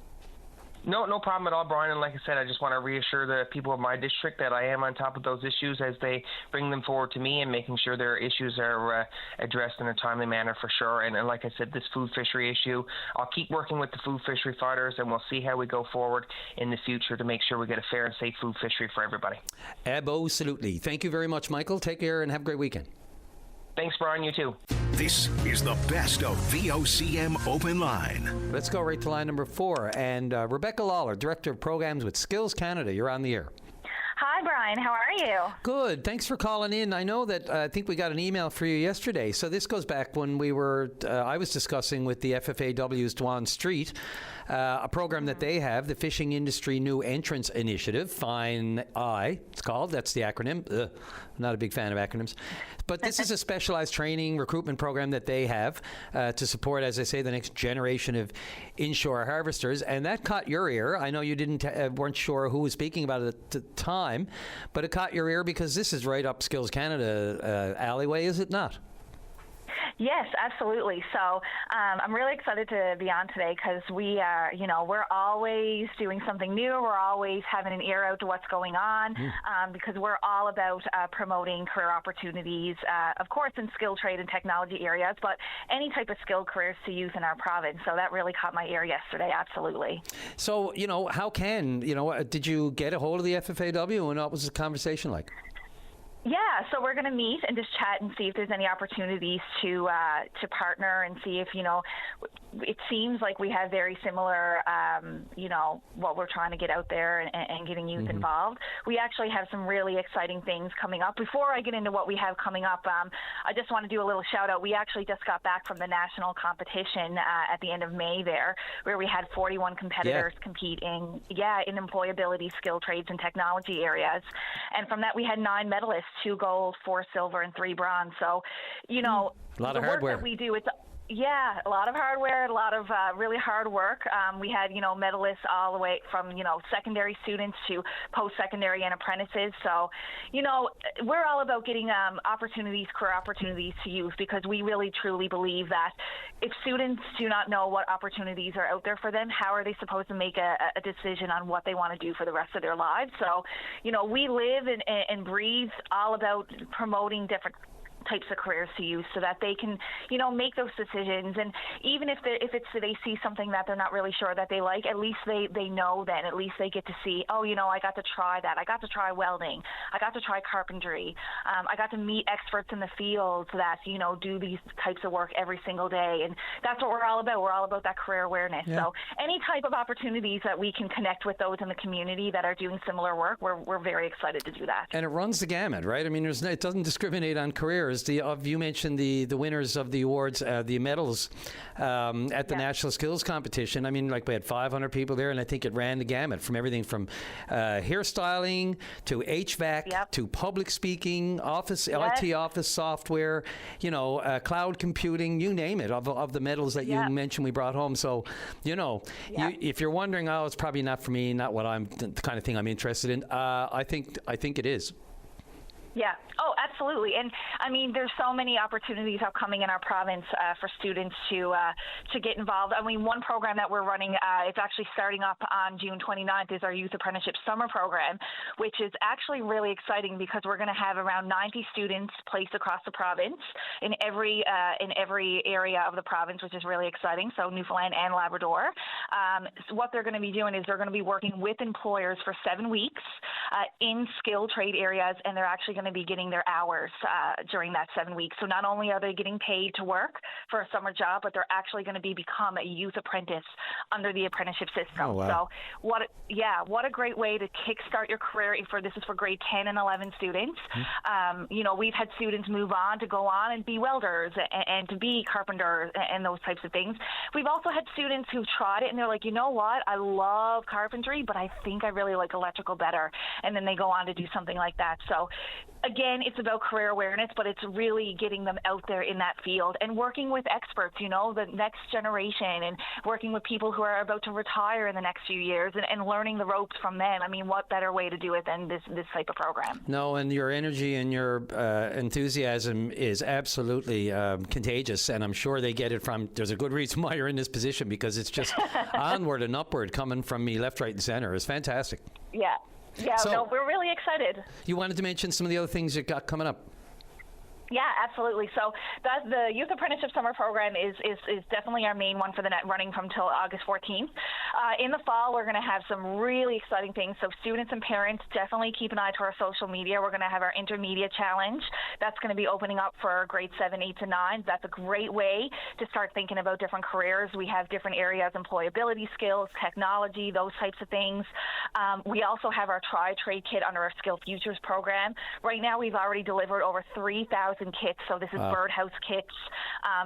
No problem at all, Brian. And like I said, I just want to reassure the people of my district that I am on top of those issues as they bring them forward to me, and making sure their issues are addressed in a timely manner for sure. And like I said, this food fishery issue, I'll keep working with the food fishery fighters, and we'll see how we go forward in the future to make sure we get a fair and safe food fishery for everybody. Absolutely. Thank you very much, Michael. Take care and have a great weekend. Thanks, Brian. You too. This is the best of VOCM Open Line. Let's go right to line number 4. And Rebecca Lawler, Director of Programs with Skills Canada. You're on the air. Hi, Brian. How are you? Good. Thanks for calling in. I know that I think we got an email for you yesterday. So this goes back when we were, I was discussing with the FFAW's Dwan Street, a program that they have, the Fishing Industry New Entrance Initiative, FINE-I, it's called. That's the acronym. I'm not a big fan of acronyms. But this is a specialized training recruitment program that they have to support, as I say, the next generation of inshore harvesters. And that caught your ear. I know you weren't sure who was speaking about it at the time, but it caught your ear because this is right up Skills Canada alleyway, is it not? Yes, absolutely. So I'm really excited to be on today because we are, we're always doing something new. We're always having an ear out to what's going on because we're all about promoting career opportunities, of course, in skill trade and technology areas, but any type of skilled careers to youth in our province. So that really caught my ear yesterday, absolutely. So, did you get a hold of the FFAW and what was the conversation like? Yeah, so we're going to meet and just chat and see if there's any opportunities to partner and see if, it seems like we have very similar, what we're trying to get out there and getting youth involved. We actually have some really exciting things coming up. Before I get into what we have coming up, I just want to do a little shout out. We actually just got back from the national competition at the end of May there, where we had 41 competitors compete in employability, skill trades, and technology areas. And from that, we had 9 medalists, 2 gold, 4 silver, and 3 bronze. So, a lot of hardware. The work that we do, a lot of hardware, a lot of really hard work. We had, medalists all the way from, secondary students to post-secondary and apprentices. So, we're all about getting career opportunities to youth, because we really, truly believe that if students do not know what opportunities are out there for them, how are they supposed to make a decision on what they want to do for the rest of their lives? So, we live and breathe all about promoting different types of careers to youth so that they can, make those decisions. And even if they see something that they're not really sure that they like, at least they know then. At least they get to see, I got to try that. I got to try welding. I got to try carpentry. I got to meet experts in the field that, do these types of work every single day. And that's what we're all about. We're all about that career awareness. Yeah. So any type of opportunities that we can connect with those in the community that are doing similar work, we're very excited to do that. And it runs the gamut, right? I mean, it doesn't discriminate on careers. You mentioned the winners of the awards, the medals at the National Skills Competition. I mean, we had 500 people there, and I think it ran the gamut from everything from hairstyling to HVAC to public speaking, IT office software, cloud computing, you name it, of the medals that you mentioned we brought home. So, if you're wondering, it's probably not for me, not what the kind of thing I'm interested in, I think it is. Yeah. Oh, absolutely. And I mean, there's so many opportunities upcoming in our province for students to get involved. I mean, one program that we're running, it's actually starting up on June 29th, is our Youth Apprenticeship Summer Program, which is actually really exciting because we're going to have around 90 students placed across the province in every area of the province, which is really exciting. So Newfoundland and Labrador. So what they're going to be doing is they're going to be working with employers for 7 weeks in skilled trade areas, and they're actually going to be getting their hours during that 7 weeks. So not only are they getting paid to work for a summer job, but they're actually going to become a youth apprentice under the apprenticeship system. Oh, wow. So what a great way to kickstart your career. This is for grade 10 and 11 students. We've had students move on to go on and be welders and to be carpenters and those types of things. We've also had students who've tried it and they're like, you know what, I love carpentry, but I think I really like electrical better. And then they go on to do something like that. So again, it's about career awareness, but it's really getting them out there in that field and working with experts, the next generation, and working with people who are about to retire in the next few years and learning the ropes from them. I mean, what better way to do it than this type of program? No, and your energy and your enthusiasm is absolutely contagious, and I'm sure they get it from, there's a good reason why you're in this position, because it's just onward and upward coming from me left, right, and center. It's fantastic. Yeah. Yeah, so, we're really excited. You wanted to mention some of the other things you got coming up. Yeah, absolutely. So the Youth Apprenticeship Summer Program is definitely our main one for the running from till August 14th. In the fall, we're going to have some really exciting things. So students and parents, definitely keep an eye to our social media. We're going to have our Intermediate Challenge. That's going to be opening up for grade 7, 8 to 9. That's a great way to start thinking about different careers. We have different areas, employability skills, technology, those types of things. We also have our Tri-Trade Kit under our Skill Futures program. Right now, we've already delivered over 3,000 kits. So this is birdhouse kits,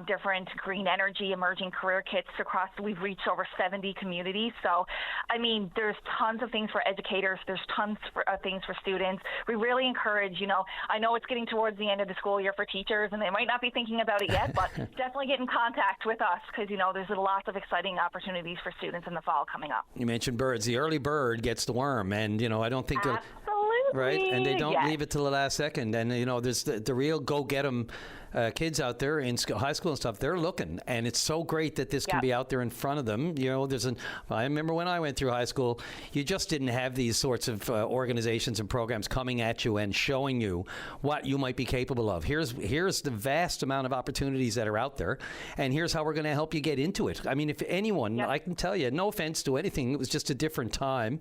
different green energy, emerging career kits across. We've reached over 70 communities. So, I mean, there's tons of things for educators. There's tons of things for students. We really encourage, I know it's getting towards the end of the school year for teachers, and they might not be thinking about it yet, but definitely get in contact with us because, there's lots of exciting opportunities for students in the fall coming up. You mentioned birds. The early bird gets the worm, and, I don't think Absolutely. Right, and they don't leave it till the last second. And there's the real go-get-'em kids out there in high school and stuff, they're looking, and it's so great that this can be out there in front of them. You know, I remember when I went through high school, you just didn't have these sorts of organizations and programs coming at you and showing you what you might be capable of. Here's the vast amount of opportunities that are out there, and here's how we're going to help you get into it. I mean, if anyone, I can tell you, no offense to anything, it was just a different time,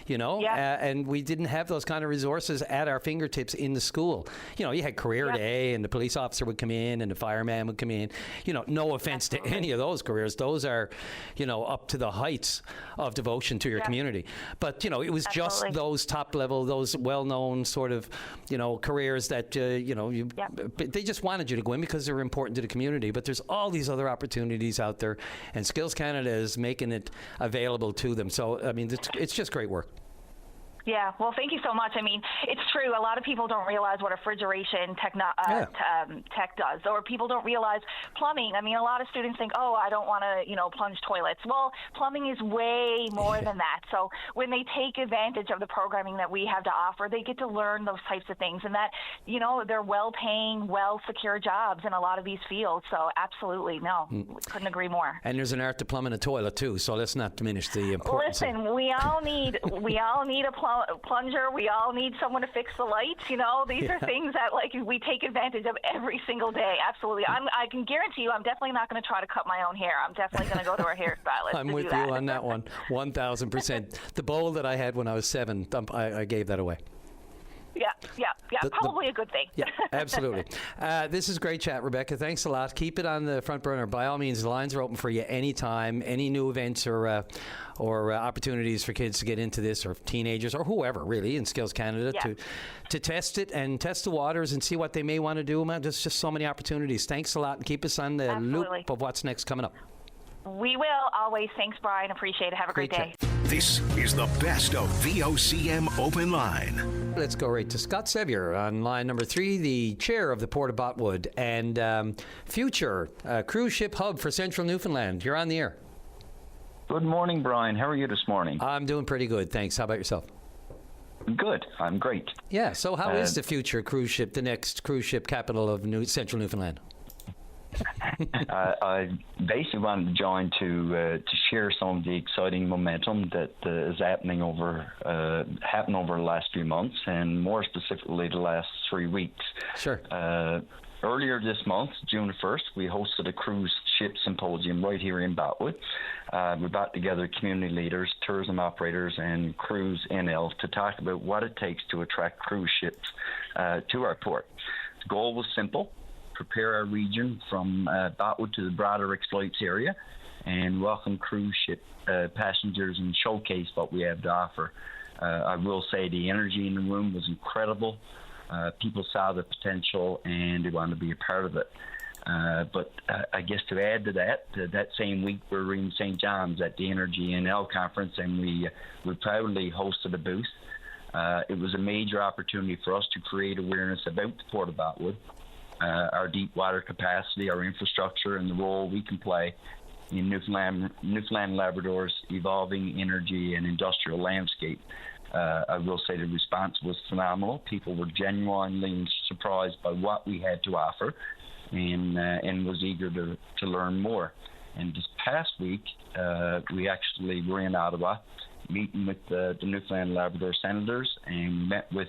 you know, and we didn't have those kind of resources at our fingertips in the school. You know, you had career day, and the police officer would come in, and the fireman would come in. You know, no offense to any of those careers. Those are, you know, up to the heights of devotion to your community. But, you know, it was just those top level, those well-known sort of, you know, careers that, you know, they just wanted you to go in because they're important to the community. But there's all these other opportunities out there, and Skills Canada is making it available to them. So, I mean, it's just great work. Yeah, well, thank you so much. I mean, it's true. A lot of people don't realize what refrigeration tech does, or people don't realize plumbing. I mean, a lot of students think, oh, I don't want to, you know, plunge toilets. Well, plumbing is way more than that. So when they take advantage of the programming that we have to offer, they get to learn those types of things, and that, you know, they're well-paying, well-secure jobs in a lot of these fields. So absolutely, no, couldn't agree more. And there's an art to plumbing a toilet too. So let's not diminish the importance. Listen, we all need a plunger. We all need someone to fix the lights. You know, these are things that like we take advantage of every single day. Absolutely. I can guarantee you I'm definitely not going to try to cut my own hair. I'm definitely going to go to a hairstylist. I'm with you on that one, 1,000%. The bowl that I had when I was 7, I gave that away. Yeah. Probably a good thing. Yeah, absolutely. This is great chat, Rebecca. Thanks a lot. Keep it on the front burner. By all means, the lines are open for you anytime. Any new events or opportunities for kids to get into this, or teenagers, or whoever really in Skills Canada to test it and test the waters and see what they may want to do. There's just so many opportunities. Thanks a lot, and keep us on the loop of what's next coming up. We will always. Thanks, Brian. Appreciate it. Have a great day. This is the best of VOCM Open Line. Let's go right to Scott Sevier on line number 3, the chair of the Port of Botwood and future cruise ship hub for Central Newfoundland. You're on the air. Good morning, Brian. How are you this morning? I'm doing pretty good, thanks. How about yourself? Good. I'm great. Yeah. So how is the future cruise ship, the next cruise ship capital of Central Newfoundland? I basically wanted to join to share some of the exciting momentum that is happening over the last few months, and more specifically the last 3 weeks. Sure. Earlier this month, June 1st, we hosted a cruise ship symposium right here in Botwood. We brought together community leaders, tourism operators, and Cruise NL to talk about what it takes to attract cruise ships to our port. The goal was simple: prepare our region from Botwood to the broader exploits area, and welcome cruise ship passengers and showcase what we have to offer. I will say the energy in the room was incredible. People saw the potential and they wanted to be a part of it. But I guess to add to that same week we were in St. John's at the Energy NL conference, and we proudly hosted a booth. It was a major opportunity for us to create awareness about the Port of Botwood, our deep water capacity, our infrastructure, and the role we can play in Newfoundland Labrador's evolving energy and industrial landscape. I will say the response was phenomenal. People were genuinely surprised by what we had to offer, and was eager to learn more. And this past week, we actually were in Ottawa, meeting with the Newfoundland Labrador Senators, and met with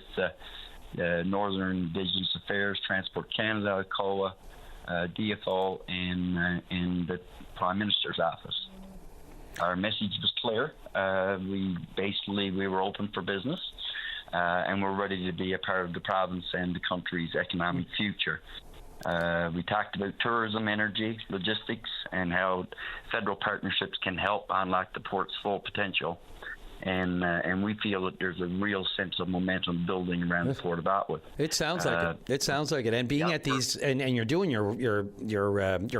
Northern Indigenous Affairs, Transport Canada, COA, DFO, and the Prime Minister's office. Our message was clear. We were open for business, and we're ready to be a part of the province and the country's economic future. We talked about tourism, energy, logistics, and how federal partnerships can help unlock the port's full potential. And we feel that there's a real sense of momentum building around the Port of Botwood. It sounds like it. It sounds like it. And being at these, and you're doing your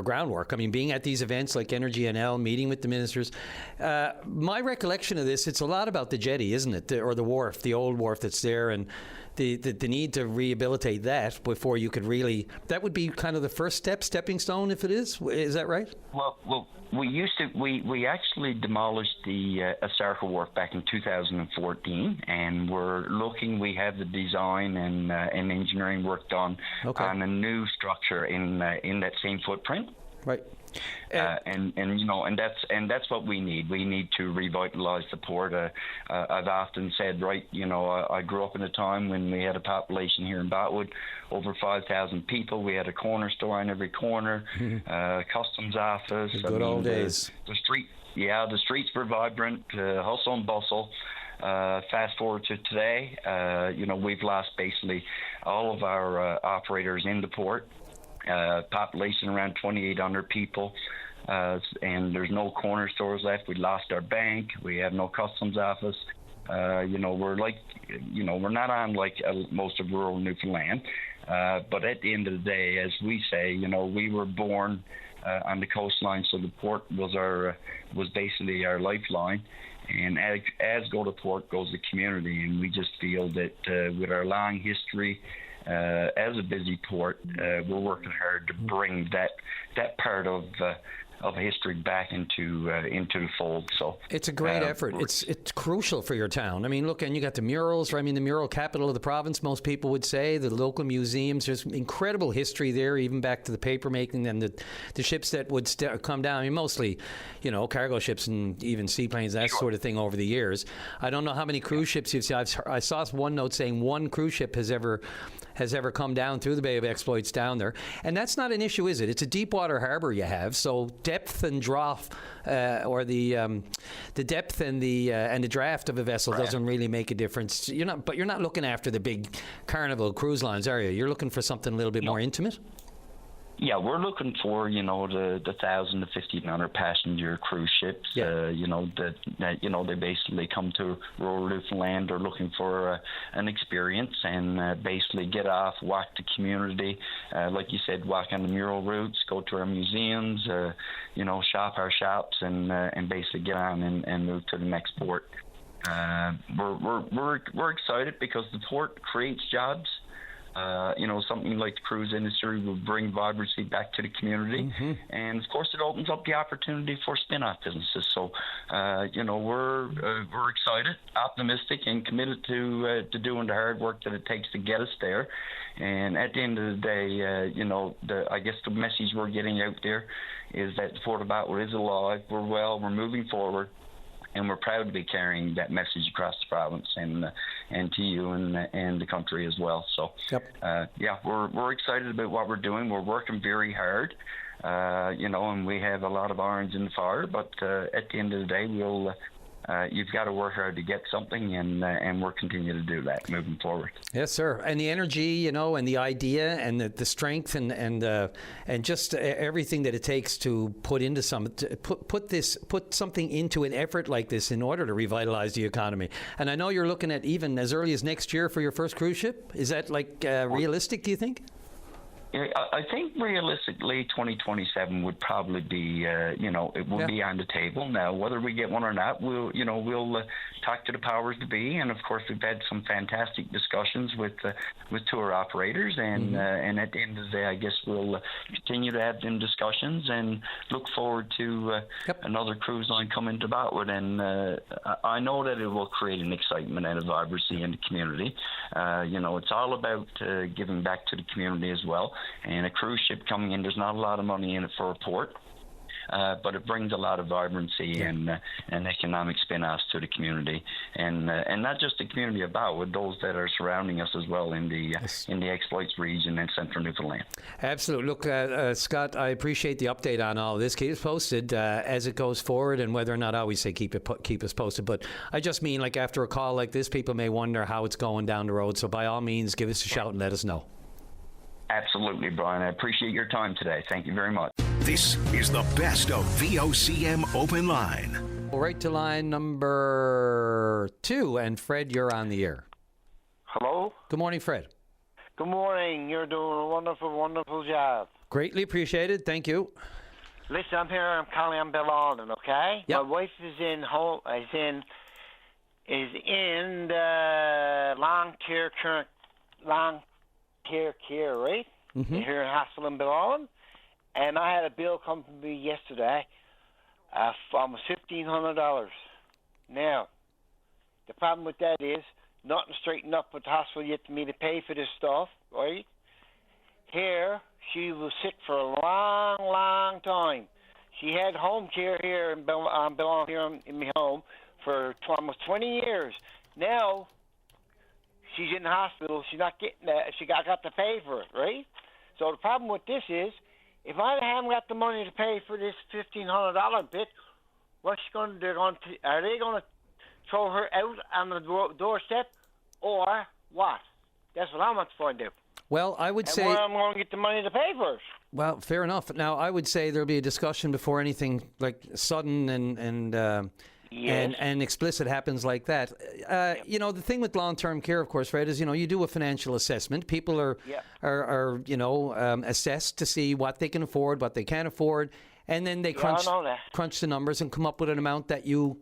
groundwork. I mean, being at these events like Energy NL, meeting with the ministers. My recollection of this, it's a lot about the jetty, isn't it? Or the wharf, the old wharf that's there, and the need to rehabilitate that before you could really. That would be kind of the first stepping stone, if it is. Is that right? Well, we actually demolished the Asarco work back in 2014, and we're looking. We have the design and engineering work done on a new structure in that same footprint. Right. And that's what we need. We need to revitalize the port. I've often said, I grew up in a time when we had a population here in Botwood, over 5,000 people. We had a corner store on every corner, customs office. The good old days. The streets were vibrant, hustle and bustle. Fast forward to today, we've lost basically all of our operators in the port. Population around 2,800 people, and there's no corner stores left. We lost our bank. We have no customs office. We're not on like most of rural Newfoundland. But at the end of the day, as we say, we were born on the coastline, so the port was basically our lifeline. And as go to port goes the community, and we just feel that with our long history. As a busy port, we're working hard to bring that part of history back into the fold. So it's a great effort. It's crucial for your town. I mean, look, and you got the murals. I mean, the mural capital of the province. Most people would say the local museums. There's incredible history there, even back to the paper making and the ships that would come down. I mean, mostly, cargo ships and even seaplanes, that sort of thing over the years. I don't know how many cruise ships you've seen. I saw one note saying one cruise ship has ever come down through the Bay of Exploits down there. And that's not an issue, is it? It's a deep water harbour you have, so depth and draft, or the depth and the draft of a vessel doesn't really make a difference. But you're not looking after the big Carnival cruise lines, are you? You're looking for something a little bit more intimate? Yeah, we're looking for the 1,000 to 1,500 passenger cruise ships. Yeah. They basically come to rural Newfoundland. They're looking for an experience and basically get off, walk the community, like you said, walk on the mural routes, go to our museums, shop our shops, and basically get on and move to the next port. We're excited because the port creates jobs. Something like the cruise industry will bring vibrancy back to the community. Mm-hmm. And, of course, it opens up the opportunity for spin-off businesses. So, we're excited, optimistic, and committed to doing the hard work that it takes to get us there. And at the end of the day, I guess the message we're getting out there is that the Port of Botwood is alive. We're well. We're moving forward. And we're proud to be carrying that message across the province and to you and the country as well. So, we're excited about what we're doing. We're working very hard, and we have a lot of irons in the fire. But at the end of the day, you've got to work hard to get something, and we'll continue to do that moving forward. Yes, sir. And the energy, and the idea, and the strength, and just everything that it takes to put into put something into an effort like this in order to revitalize the economy. And I know you're looking at even as early as next year for your first cruise ship. Is that realistic? Do you think? I think realistically 2027 would probably be, it will be on the table. Now, whether we get one or not, we'll talk to the powers to be. And of course, we've had some fantastic discussions with tour operators. And at the end of the day, I guess we'll continue to have them discussions and look forward to another cruise line coming to Botwood. And I know that it will create an excitement and a vibrancy in the community. It's all about giving back to the community as well. And a cruise ship coming in, there's not a lot of money in it for a port, but it brings a lot of vibrancy and economic spin-offs to the community, and not just the community of Botwood, those that are surrounding us as well in the Exploits region and central Newfoundland. Absolutely. Look, Scott, I appreciate the update on all of this. Keep us posted as it goes forward, and whether or not I always say keep us posted, but I just mean like after a call like this, people may wonder how it's going down the road. So by all means, give us a shout and let us know. Absolutely, Brian. I appreciate your time today. Thank you very much. This is the best of VOCM Open Line. Right to line number 2, and Fred, you're on the air. Hello? Good morning, Fred. Good morning. You're doing a wonderful, wonderful job. Greatly appreciated. Thank you. Listen, I'm here. I'm calling on Bill Alden, okay? Yep. My wife is in the long-term long-term care, right? Here in hospital in Billon. And I had a bill come to me yesterday for almost $1,500. Now, the problem with that is nothing straightened up with the hospital yet for me to pay for this stuff, right? Here, she was sick for a long, long time. She had home care here in Billon, here in my home for almost 20 years. Now, she's in the hospital. She's not getting that. I got to pay for it, right? So the problem with this is, if I haven't got the money to pay for this $1,500 bit, what's going to do? Are they going to throw her out on the doorstep, or what? That's what I want to find out. Well, I would say... where I'm going to get the money to pay for it. Well, fair enough. Now, I would say there'll be a discussion before anything like sudden and explicit happens like that. You know, the thing with long-term care, of course, right, is, you know, you do a financial assessment. People are assessed to see what they can afford, what they can't afford, and then they crunch the numbers and come up with an amount that you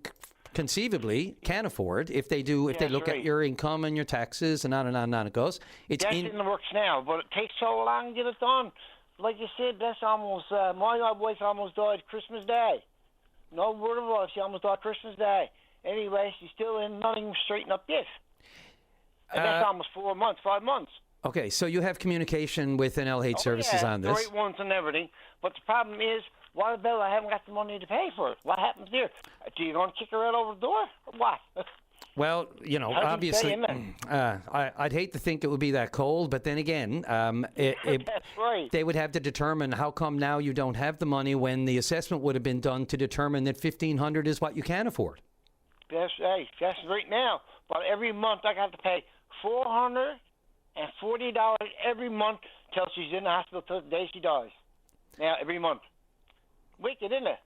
conceivably can afford if they look at your income and your taxes and on and on and on it goes. That's in the works now, but it takes so long to get it done. Like you said, that's almost, my wife almost died Christmas Day. No word of all, she almost died Christmas Day. Anyway, she's still in, nothing straightened up yet. And that's almost 5 months. Okay, so you have communication with NLH Services on this. The right ones and everything. But the problem is, what about I haven't got the money to pay for it? What happens there? Do you going to kick her out over the door or what? Well, you know, obviously, I'd hate to think it would be that cold, but then again, that's right. They would have to determine how come now you don't have the money when the assessment would have been done to determine that $1,500 is what you can afford. That's right now. But every month I got to pay $440 every month till she's in the hospital till the day she dies. Now, every month. Wicked, isn't it?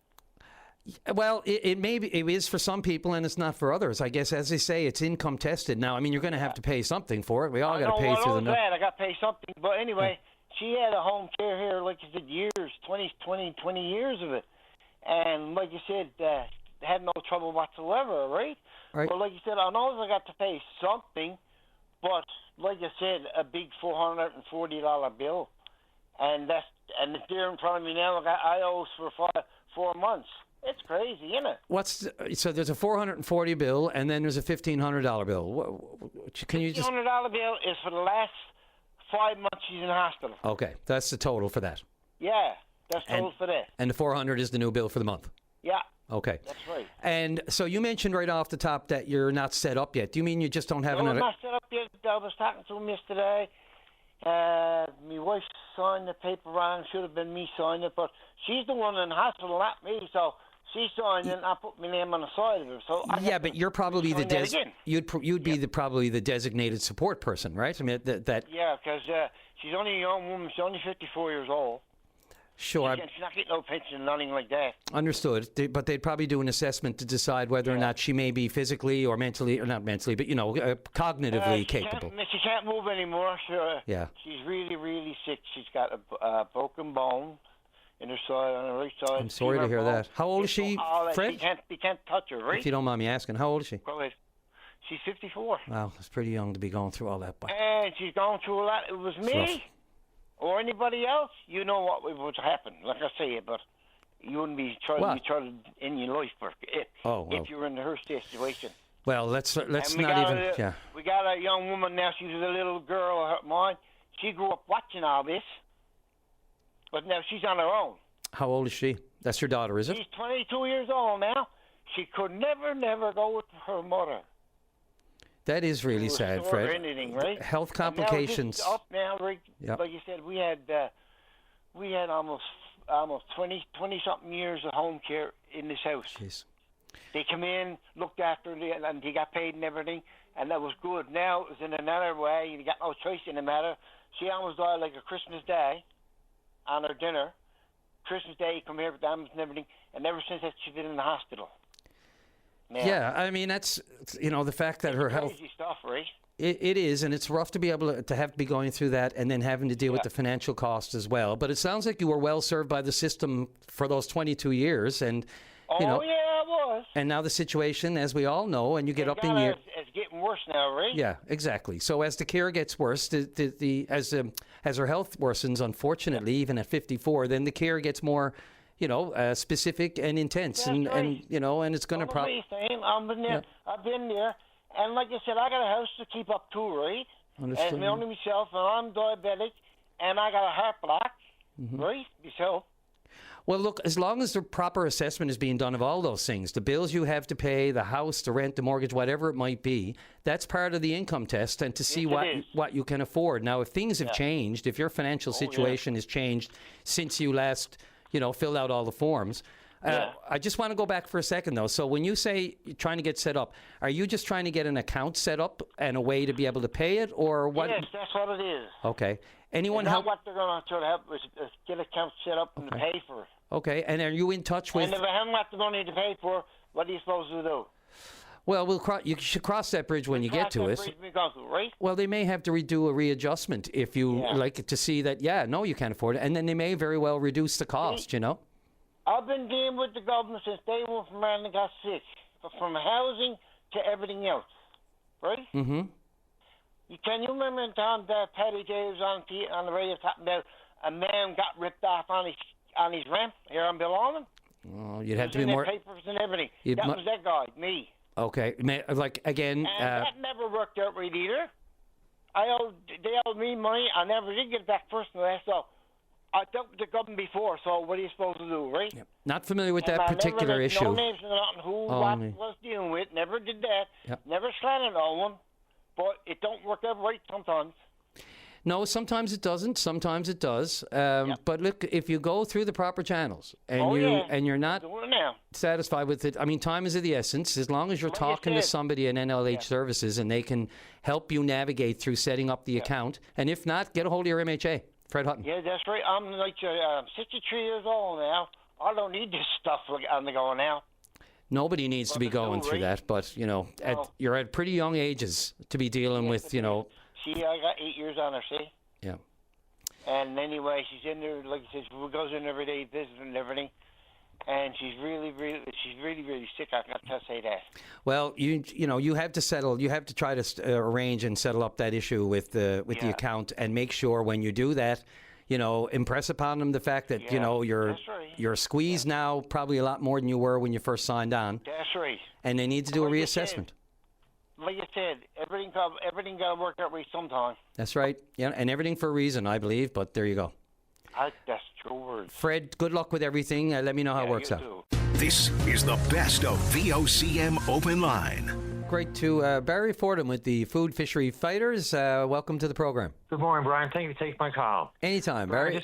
Well, it is for some people, and it's not for others. I guess, as they say, it's income tested. Now, I mean, you're going to have to pay something for it. We all got to pay through the... I got to pay something. But anyway, she had a home care here, like you said, years, 20 years of it. And like you said, had no trouble whatsoever, right? But like you said, I know I got to pay something, but like you said, a big $440 bill. And it's there in front of me now. I owe for 4 months. It's crazy, isn't it? So there's a $440 bill, and then there's a $1,500 bill. Can you just... $1,500 bill is for the last 5 months she's in the hospital. Okay, that's the total for that. Yeah, that's total for that. And the $400 is the new bill for the month. Yeah. Okay. That's right. And so you mentioned right off the top that you're not set up yet. Do you mean you just don't have another... No, I'm not set up yet. I was talking to him yesterday. My wife signed the paper wrong. Should have been me signing it, but she's the one in the hospital, not me. So she signed it, and I put my name on the side of it. So but you're probably you'd be probably the designated support person, right? I mean that. Yeah, because she's only a young woman. She's only 54 years old. Sure. She's not getting no pension, nothing like that. Understood. But they'd probably do an assessment to decide whether or not she may be physically or mentally, or not mentally, but, cognitively capable. She can't move anymore. She's really, really sick. She's got a broken bone in her side, on her right side. I'm sorry to hear that. How old is she, Fred? You can't touch her, right? If you don't mind me asking, how old is she? Go ahead. She's 54. Wow, that's pretty young to be going through all that. And she's going through a lot. It was me. Or anybody else, you know what would happen. Like I say, but you wouldn't be trying in your life if you were in her situation. Well, let's not even. We got a young woman now. She was a little girl of mine. She grew up watching all this, but now she's on her own. How old is she? That's your daughter, is it? She's 22 years old now. She could never go with her mother. That is really sad, Fred. Anything, right? Health complications. Up now, Rick. Yep. Like you said, we had almost 20 something years of home care in this house. Jeez. They come in, looked after her, and they got paid and everything, and that was good. Now it was in another way. You got no choice in the matter. She almost died like a Christmas Day on her dinner. Christmas Day, you come here with the ambulance and everything, and ever since that, she's been in the hospital. Yeah, I mean, that's, the fact that her health... Crazy stuff, right? It is, and it's rough to be able to have to be going through that and then having to deal with the financial cost as well. But it sounds like you were well served by the system for those 22 years, and, yeah, I was. And now the situation, as we all know, and you get up in years... It's getting getting worse now, right? Yeah, exactly. So as the care gets worse, as her health worsens, unfortunately, even at 54, then the care gets more, specific and intense, and it's going to probably. I've been there, and like I said, I got a house to keep up to, right? Understood. And only myself, and I'm diabetic, and I got a heart block, right? Myself. Well, look, as long as the proper assessment is being done of all those things, the bills you have to pay, the house, the rent, the mortgage, whatever it might be, that's part of the income test, and to see what you can afford. Now, if things have changed, if your financial situation has changed since you last, filled out all the forms, I just want to go back for a second, though. So when you say you're trying to get set up, are you just trying to get an account set up and a way to be able to pay it, or what? Yes, that's what it is. Okay. Anyone help? help? What they're going to help is get accounts set up and pay for it. Okay, and are you in touch with? And if I haven't got the money to pay for, what are you supposed to do? Well, you should cross that bridge when you get to it. Right? Well, they may have to redo a readjustment if you like to see that. Yeah, no, you can't afford it, and then they may very well reduce the cost. I've been dealing with the government since day one from when I got sick, from housing to everything else, right? Mm-hmm. Can you remember in time that Paddy J was on the radio talking about a man got ripped off on his rent here on Bill. Oh, you'd have to be more. Papers and everything. That was that guy, me. Okay, again. And that never worked out right either. They owed me money. I never did get it back first and last. So I dealt with the government before. So what are you supposed to do, right? Yep. Not familiar with that particular issue. No names or nothing. Who what was dealing with? Never did that. Yep. Never slandered no one. But it don't work out right sometimes. No, sometimes it doesn't. Sometimes it does. But look, if you go through the proper channels and you're not satisfied with it, I mean, time is of the essence. As long as you're talking to somebody at NLH Services and they can help you navigate through setting up the account, and if not, get a hold of your MHA, Fred Hutton. Yeah, that's right. I'm 63 years old now. I don't need this stuff on the go now. Nobody needs to be going through that, but you're at pretty young ages to be dealing with, See, I got 8 years on her, see? Yeah. And anyway, she's in there, like I said, she goes in every day visiting and everything. And she's really, really sick. I got to say that. Well, you have to settle. You have to try to arrange and settle up that issue with the account, and make sure when you do that, impress upon them the fact that you're squeezed now, probably a lot more than you were when you first signed on. That's right. And they need to do a reassessment. Like I said, everything got to work out right sometime. That's right. Yeah, and everything for a reason, I believe. But there you go. That's true words. Fred, good luck with everything. Let me know how it works out. This is the best of VOCM Open Line. Great to Barry Fordham with the Food Fishery Fighters. Welcome to the program. Good morning, Brian. Thank you for taking my call. Anytime, Barry.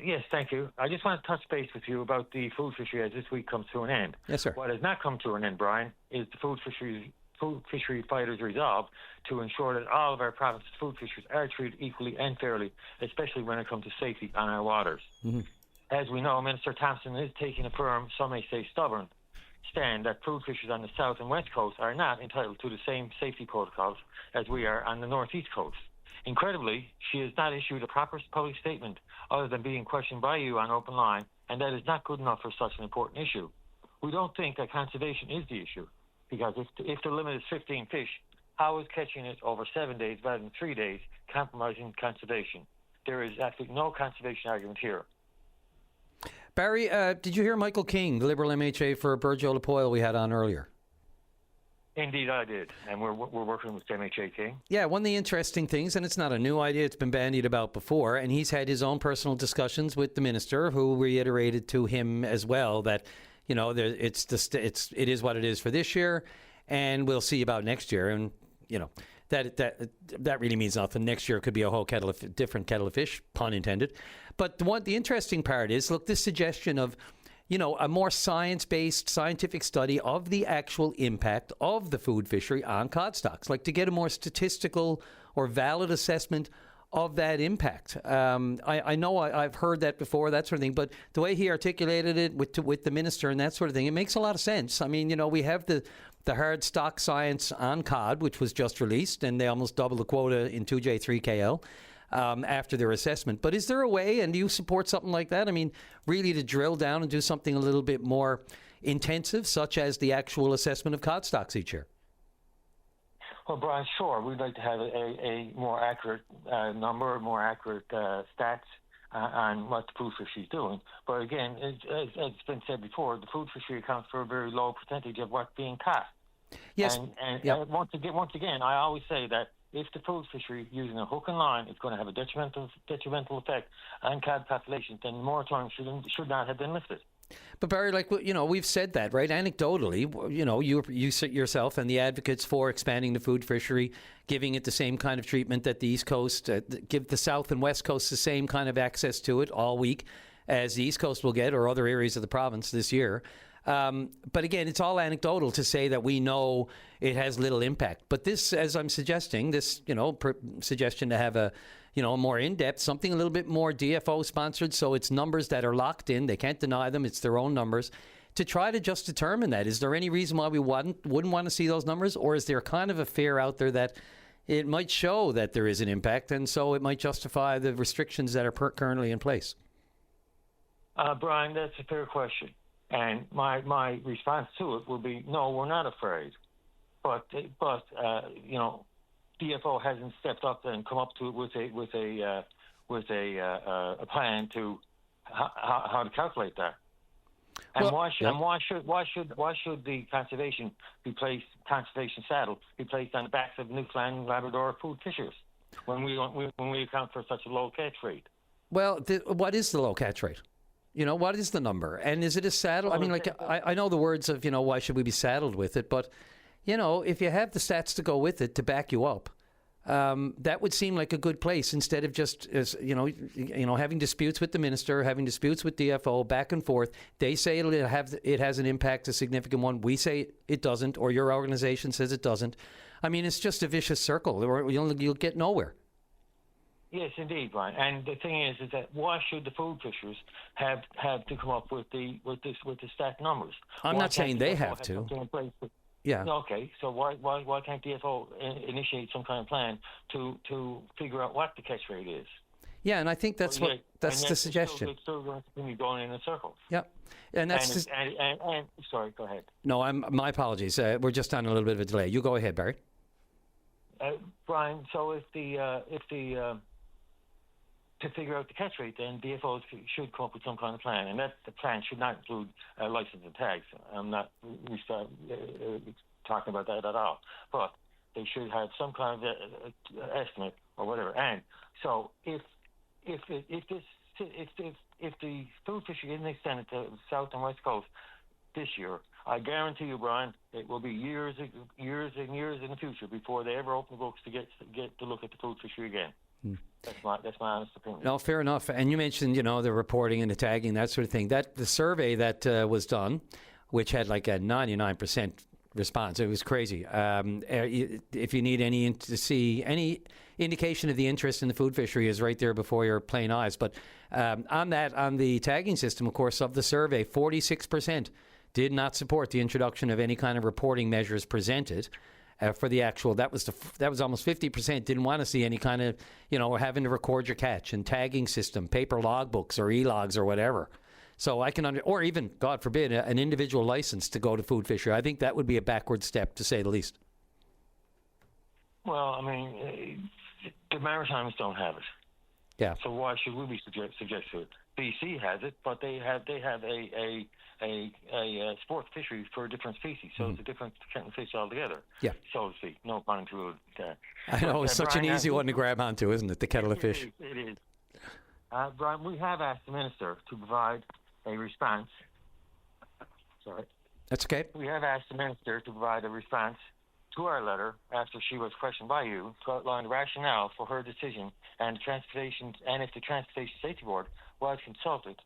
Yes, thank you. I just want to touch base with you about the food fishery as this week comes to an end. Yes, sir. What has not come to an end, Brian, is the food fishery fighters' resolve to ensure that all of our province's food fishers are treated equally and fairly, especially when it comes to safety on our waters. Mm-hmm. As we know, Minister Thompson is taking a firm, some may say stubborn, stand that food fishers on the south and west coast are not entitled to the same safety protocols as we are on the northeast coast. Incredibly, she has not issued a proper public statement other than being questioned by you on open line, and that is not good enough for such an important issue. We don't think that conservation is the issue, because if the limit is 15 fish, how is catching it over 7 days rather than 3 days compromising conservation? There is absolutely no conservation argument here. Barry, did you hear Michael King, the Liberal MHA for Burgeo Lapoil we had on earlier? Indeed, I did, and we're working with MHA King. Yeah, one of the interesting things, and it's not a new idea, it's been bandied about before, and he's had his own personal discussions with the minister, who reiterated to him as well that, it is what it is for this year, and we'll see about next year, and that really means nothing. Next year could be a whole different kettle of fish, pun intended. But the interesting part is, look, this suggestion of, a more science-based, scientific study of the actual impact of the food fishery on cod stocks, like to get a more statistical or valid assessment of that impact. I know I've heard that before, that sort of thing, but the way he articulated it with the minister and that sort of thing, it makes a lot of sense. I mean, we have the hard stock science on cod, which was just released, and they almost doubled the quota in 2J, 3KL. After their assessment. But is there a way, and do you support something like that? I mean, really to drill down and do something a little bit more intensive, such as the actual assessment of cod stocks each year? Well, Brian, sure, we'd like to have a more accurate number, more accurate stats on what the food fishery is doing. But again, as it's been said before, the food fishery accounts for a very low percentage of what's being caught. Yes. And once again, I always say that if the food fishery using a hook and line is going to have a detrimental effect on cod populations, then the moratorium should not have been lifted. But Barry, we've said that, right? Anecdotally, you yourself and the advocates for expanding the food fishery, giving it the same kind of treatment that the East Coast, give the South and West Coast the same kind of access to it all week as the East Coast will get, or other areas of the province this year. But again, it's all anecdotal to say that we know it has little impact. But this, as I'm suggesting, suggestion to have a more in-depth, something a little bit more DFO sponsored, so it's numbers that are locked in. They can't deny them. It's their own numbers. To try to just determine that, is there any reason why we wouldn't want to see those numbers? Or is there kind of a fear out there that it might show that there is an impact, and so it might justify the restrictions that are currently in place? Brian, that's a fair question. And my response to it will be, no, we're not afraid. But DFO hasn't stepped up and come up to it with a plan to how to calculate that. And why should the conservation saddle be placed on the backs of Newfoundland and Labrador food fishers when we account for such a low catch rate? Well, what is the low catch rate? What is the number? And is it a saddle? I mean, I know the words of, why should we be saddled with it? But, if you have the stats to go with it to back you up, that would seem like a good place instead of just, having disputes with the minister, having disputes with DFO back and forth. They say it has an impact, a significant one. We say it doesn't, or your organization says it doesn't. I mean, it's just a vicious circle. You'll get nowhere. Yes, indeed, Brian. And the thing is that why should the food fishers have to come up with the stat numbers? I'm not saying they have to. Yeah. Okay. So why can't DFO initiate some kind of plan to figure out what the catch rate is? Yeah, and I think that's the suggestion. It's still going to be going in a circle. Yep. And that's and sorry, go ahead. No, my apologies. We're just on a little bit of a delay. You go ahead, Barry. Brian, so if the to figure out the catch rate, then DFOs should come up with some kind of plan, and that the plan should not include license and tags. I'm not talking about that at all, but they should have some kind of estimate or whatever. And so if the food fishery isn't extended to the South and West Coast this year, I guarantee you, Brian, it will be years and years in the future before they ever open the books to get to look at the food fishery again. That's my honest opinion. No, fair enough. And you mentioned, the reporting and the tagging, that sort of thing. That the survey that was done, which had like a 99% response, it was crazy. If you need to see any indication of the interest in the food fishery, is right there before your plain eyes. But on the tagging system, of course, of the survey, 46% did not support the introduction of any kind of reporting measures presented. For the actual, that was almost 50% didn't want to see any kind of, having to record your catch and tagging system, paper logbooks or e-logs or whatever. So I can or even, God forbid, an individual license to go to food fishery. I think that would be a backward step, to say the least. Well, I mean, the Maritimes don't have it. Yeah. So why should we be subject to it? BC has it, but they have a sport fishery for a different species, so it's a different kind of fish altogether. Yeah. So to speak, no pun intended. I know, it's such an easy one to grab onto, isn't it? The kettle of fish. It is. Brian, we have asked the minister to provide a response. Sorry. That's okay. We have asked the minister to provide a response to our letter after she was questioned by you to outline the rationale for her decision and if the Transportation Safety Board was consulted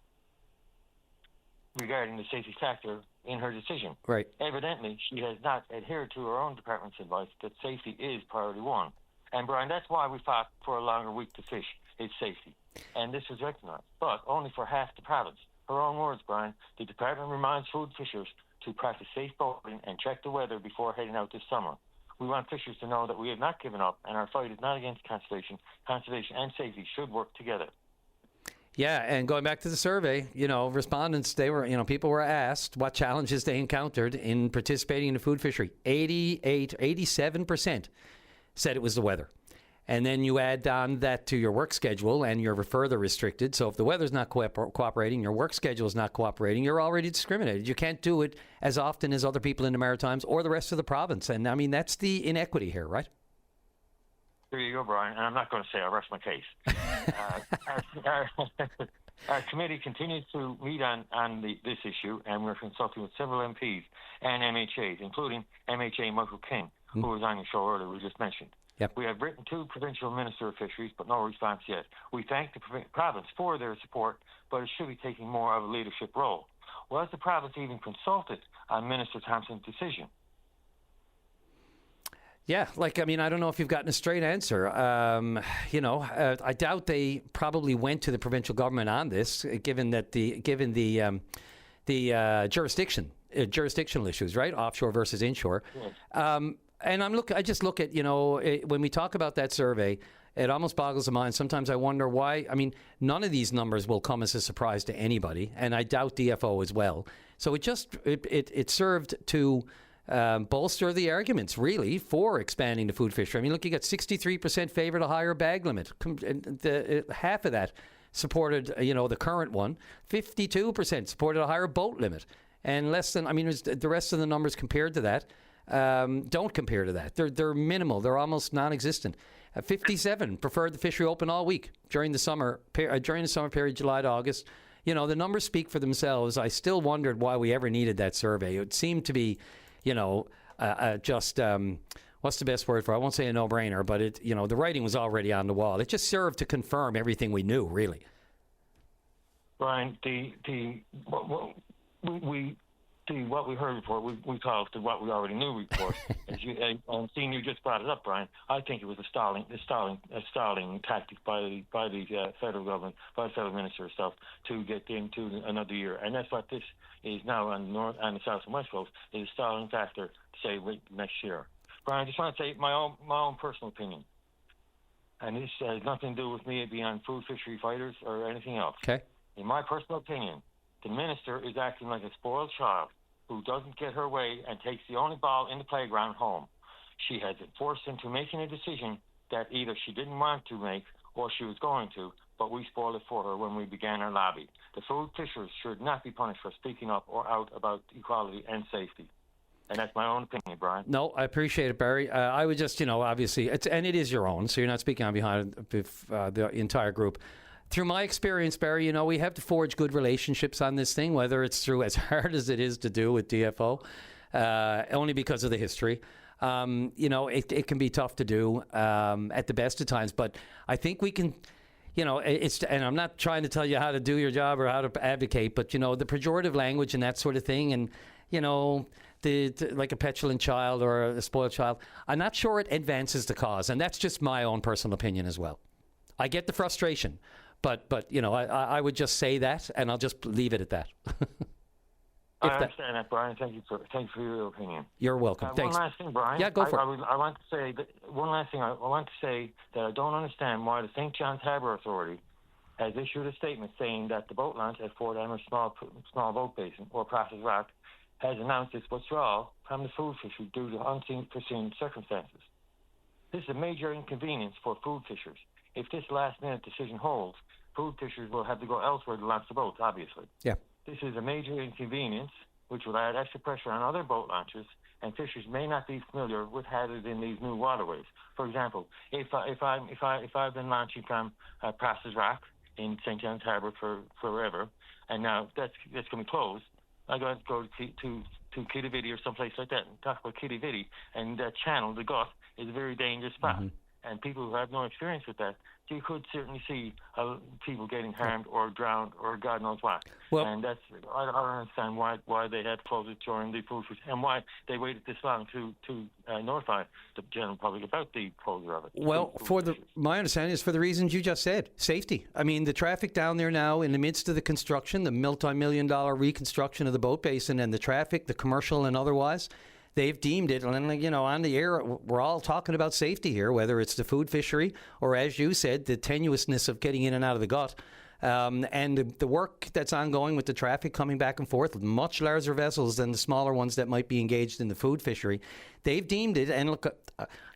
regarding the safety factor in her decision. Right. Evidently, she has not adhered to her own department's advice that safety is priority one. And Brian, that's why we fought for a longer week to fish. It's safety. And this was recognized, but only for half the province. Her own words, Brian, the department reminds food fishers to practice safe boating and check the weather before heading out this summer. We want fishers to know that we have not given up, and our fight is not against conservation. Conservation and safety should work together. Yeah, and going back to the survey, respondents, people were asked what challenges they encountered in participating in the food fishery. 87% said it was the weather. And then you add on that to your work schedule and you're further restricted. So if the weather's not cooperating, your work schedule is not cooperating, you're already discriminated. You can't do it as often as other people in the Maritimes or the rest of the province. And I mean, that's the inequity here, right? There you go, Brian. And I'm not going to say I rest my case. Our committee continues to meet on this issue, and we're consulting with several MPs and MHAs, including MHA Michael King, who was on the show earlier, we just mentioned. Yep. We have written to Provincial Minister of Fisheries, but no response yet. We thank the province for their support, but it should be taking more of a leadership role. Was the province even consulted on Minister Thompson's decision? Yeah, I don't know if you've gotten a straight answer. I doubt they probably went to the provincial government on this, given the jurisdictional issues, right? Offshore versus inshore. Yes. And I just look at, when we talk about that survey, it almost boggles the mind. Sometimes I wonder why. I mean, none of these numbers will come as a surprise to anybody, and I doubt DFO as well. So it served to bolster the arguments, really, for expanding the food fishery. I mean, look, you got 63% favored a higher bag limit. Half of that supported, the current one. 52% supported a higher boat limit. And the rest of the numbers compared to that don't compare to that. They're minimal. They're almost non-existent. 57 preferred the fishery open all week during the summer period, July to August. The numbers speak for themselves. I still wondered why we ever needed that survey. It seemed to be what's the best word for it? I won't say a no-brainer, but the writing was already on the wall. It just served to confirm everything we knew, really. Brian, what we heard before, we call it the what we already knew report. Seeing you just brought it up, Brian, I think it was a stalling tactic by the federal government, by the federal minister herself, to get into another year. And that's what this is now on the north and the south and west coast, is a stalling factor to say wait next year. Brian, I just want to say my own personal opinion, and this has nothing to do with me being on food fishery fighters or anything else. Okay. In my personal opinion, the minister is acting like a spoiled child who doesn't get her way and takes the only ball in the playground home. She has forced into making a decision that either she didn't want to make or she was going to, but we spoiled it for her when we began our lobby. The food fishers should not be punished for speaking up or out about equality and safety. And that's my own opinion, Brian. No, I appreciate it, Barry. I would just, obviously, it is your own, so you're not speaking on behalf of the entire group. Through my experience, Barry, we have to forge good relationships on this thing, whether it's through as hard as it is to do with DFO, only because of the history. It can be tough to do at the best of times, but I think we can, and I'm not trying to tell you how to do your job or how to advocate, but, the pejorative language and that sort of thing, and, like a petulant child or a spoiled child, I'm not sure it advances the cause, and that's just my own personal opinion as well. I get the frustration. But I would just say that, and I'll just leave it at that. I understand that, Brian. Thank you for your opinion. You're welcome. Thanks. One last thing, Brian. Yeah, go for it. I want to say that one last thing. I want to say that I don't understand why the St. John's Harbour Authority has issued a statement saying that the boat launch at Fort Emmer Small Boat Basin, or Process Rock, has announced its withdrawal from the food fishery due to unforeseen circumstances. This is a major inconvenience for food fishers. If this last-minute decision holds, food fishers will have to go elsewhere to launch the boats, obviously. Yeah. This is a major inconvenience, which will add extra pressure on other boat launches, and fishers may not be familiar with hazards in these new waterways. For example, if I've been launching from Process Rock in St. John's Harbour for forever, and now that's going to be closed, I got to go to Kitividi or someplace like that and talk about Kitividi, and that channel, the Gut, is a very dangerous spot. Mm-hmm. And people who have no experience with that, you could certainly see people getting harmed or drowned or God knows what. Well, and I don't understand why they had to close it during the food fishery and why they waited this long to notify the general public about the closure of it. Well, my understanding is for the reasons you just said, safety. I mean, the traffic down there now in the midst of the construction, the multi-million-dollar reconstruction of the boat basin, and the traffic, the commercial and otherwise, they've deemed it, and on the air, we're all talking about safety here, whether it's the food fishery or, as you said, the tenuousness of getting in and out of the Gut. And the work that's ongoing with the traffic coming back and forth, much larger vessels than the smaller ones that might be engaged in the food fishery, they've deemed it, and look,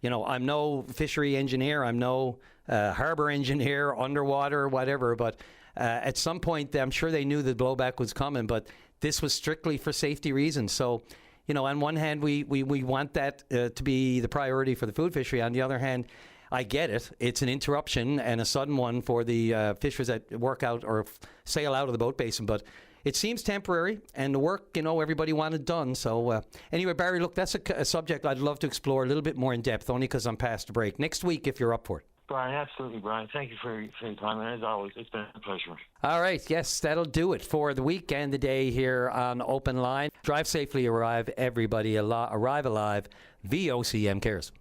I'm no fishery engineer, I'm no harbor engineer, underwater, whatever, but at some point, I'm sure they knew the blowback was coming, but this was strictly for safety reasons. So, on one hand, we want that to be the priority for the food fishery. On the other hand, I get it. It's an interruption and a sudden one for the fishers that work out or sail out of the boat basin. But it seems temporary, and the work, everybody wanted done. So anyway, Barry, look, that's a subject I'd love to explore a little bit more in depth, only because I'm past the break. Next week, if you're up for it. Brian, absolutely, Brian. Thank you for your time, and as always, it's been a pleasure. All right, yes, that'll do it for the week and the day here on Open Line. Drive safely, arrive everybody, arrive alive. VOCM cares.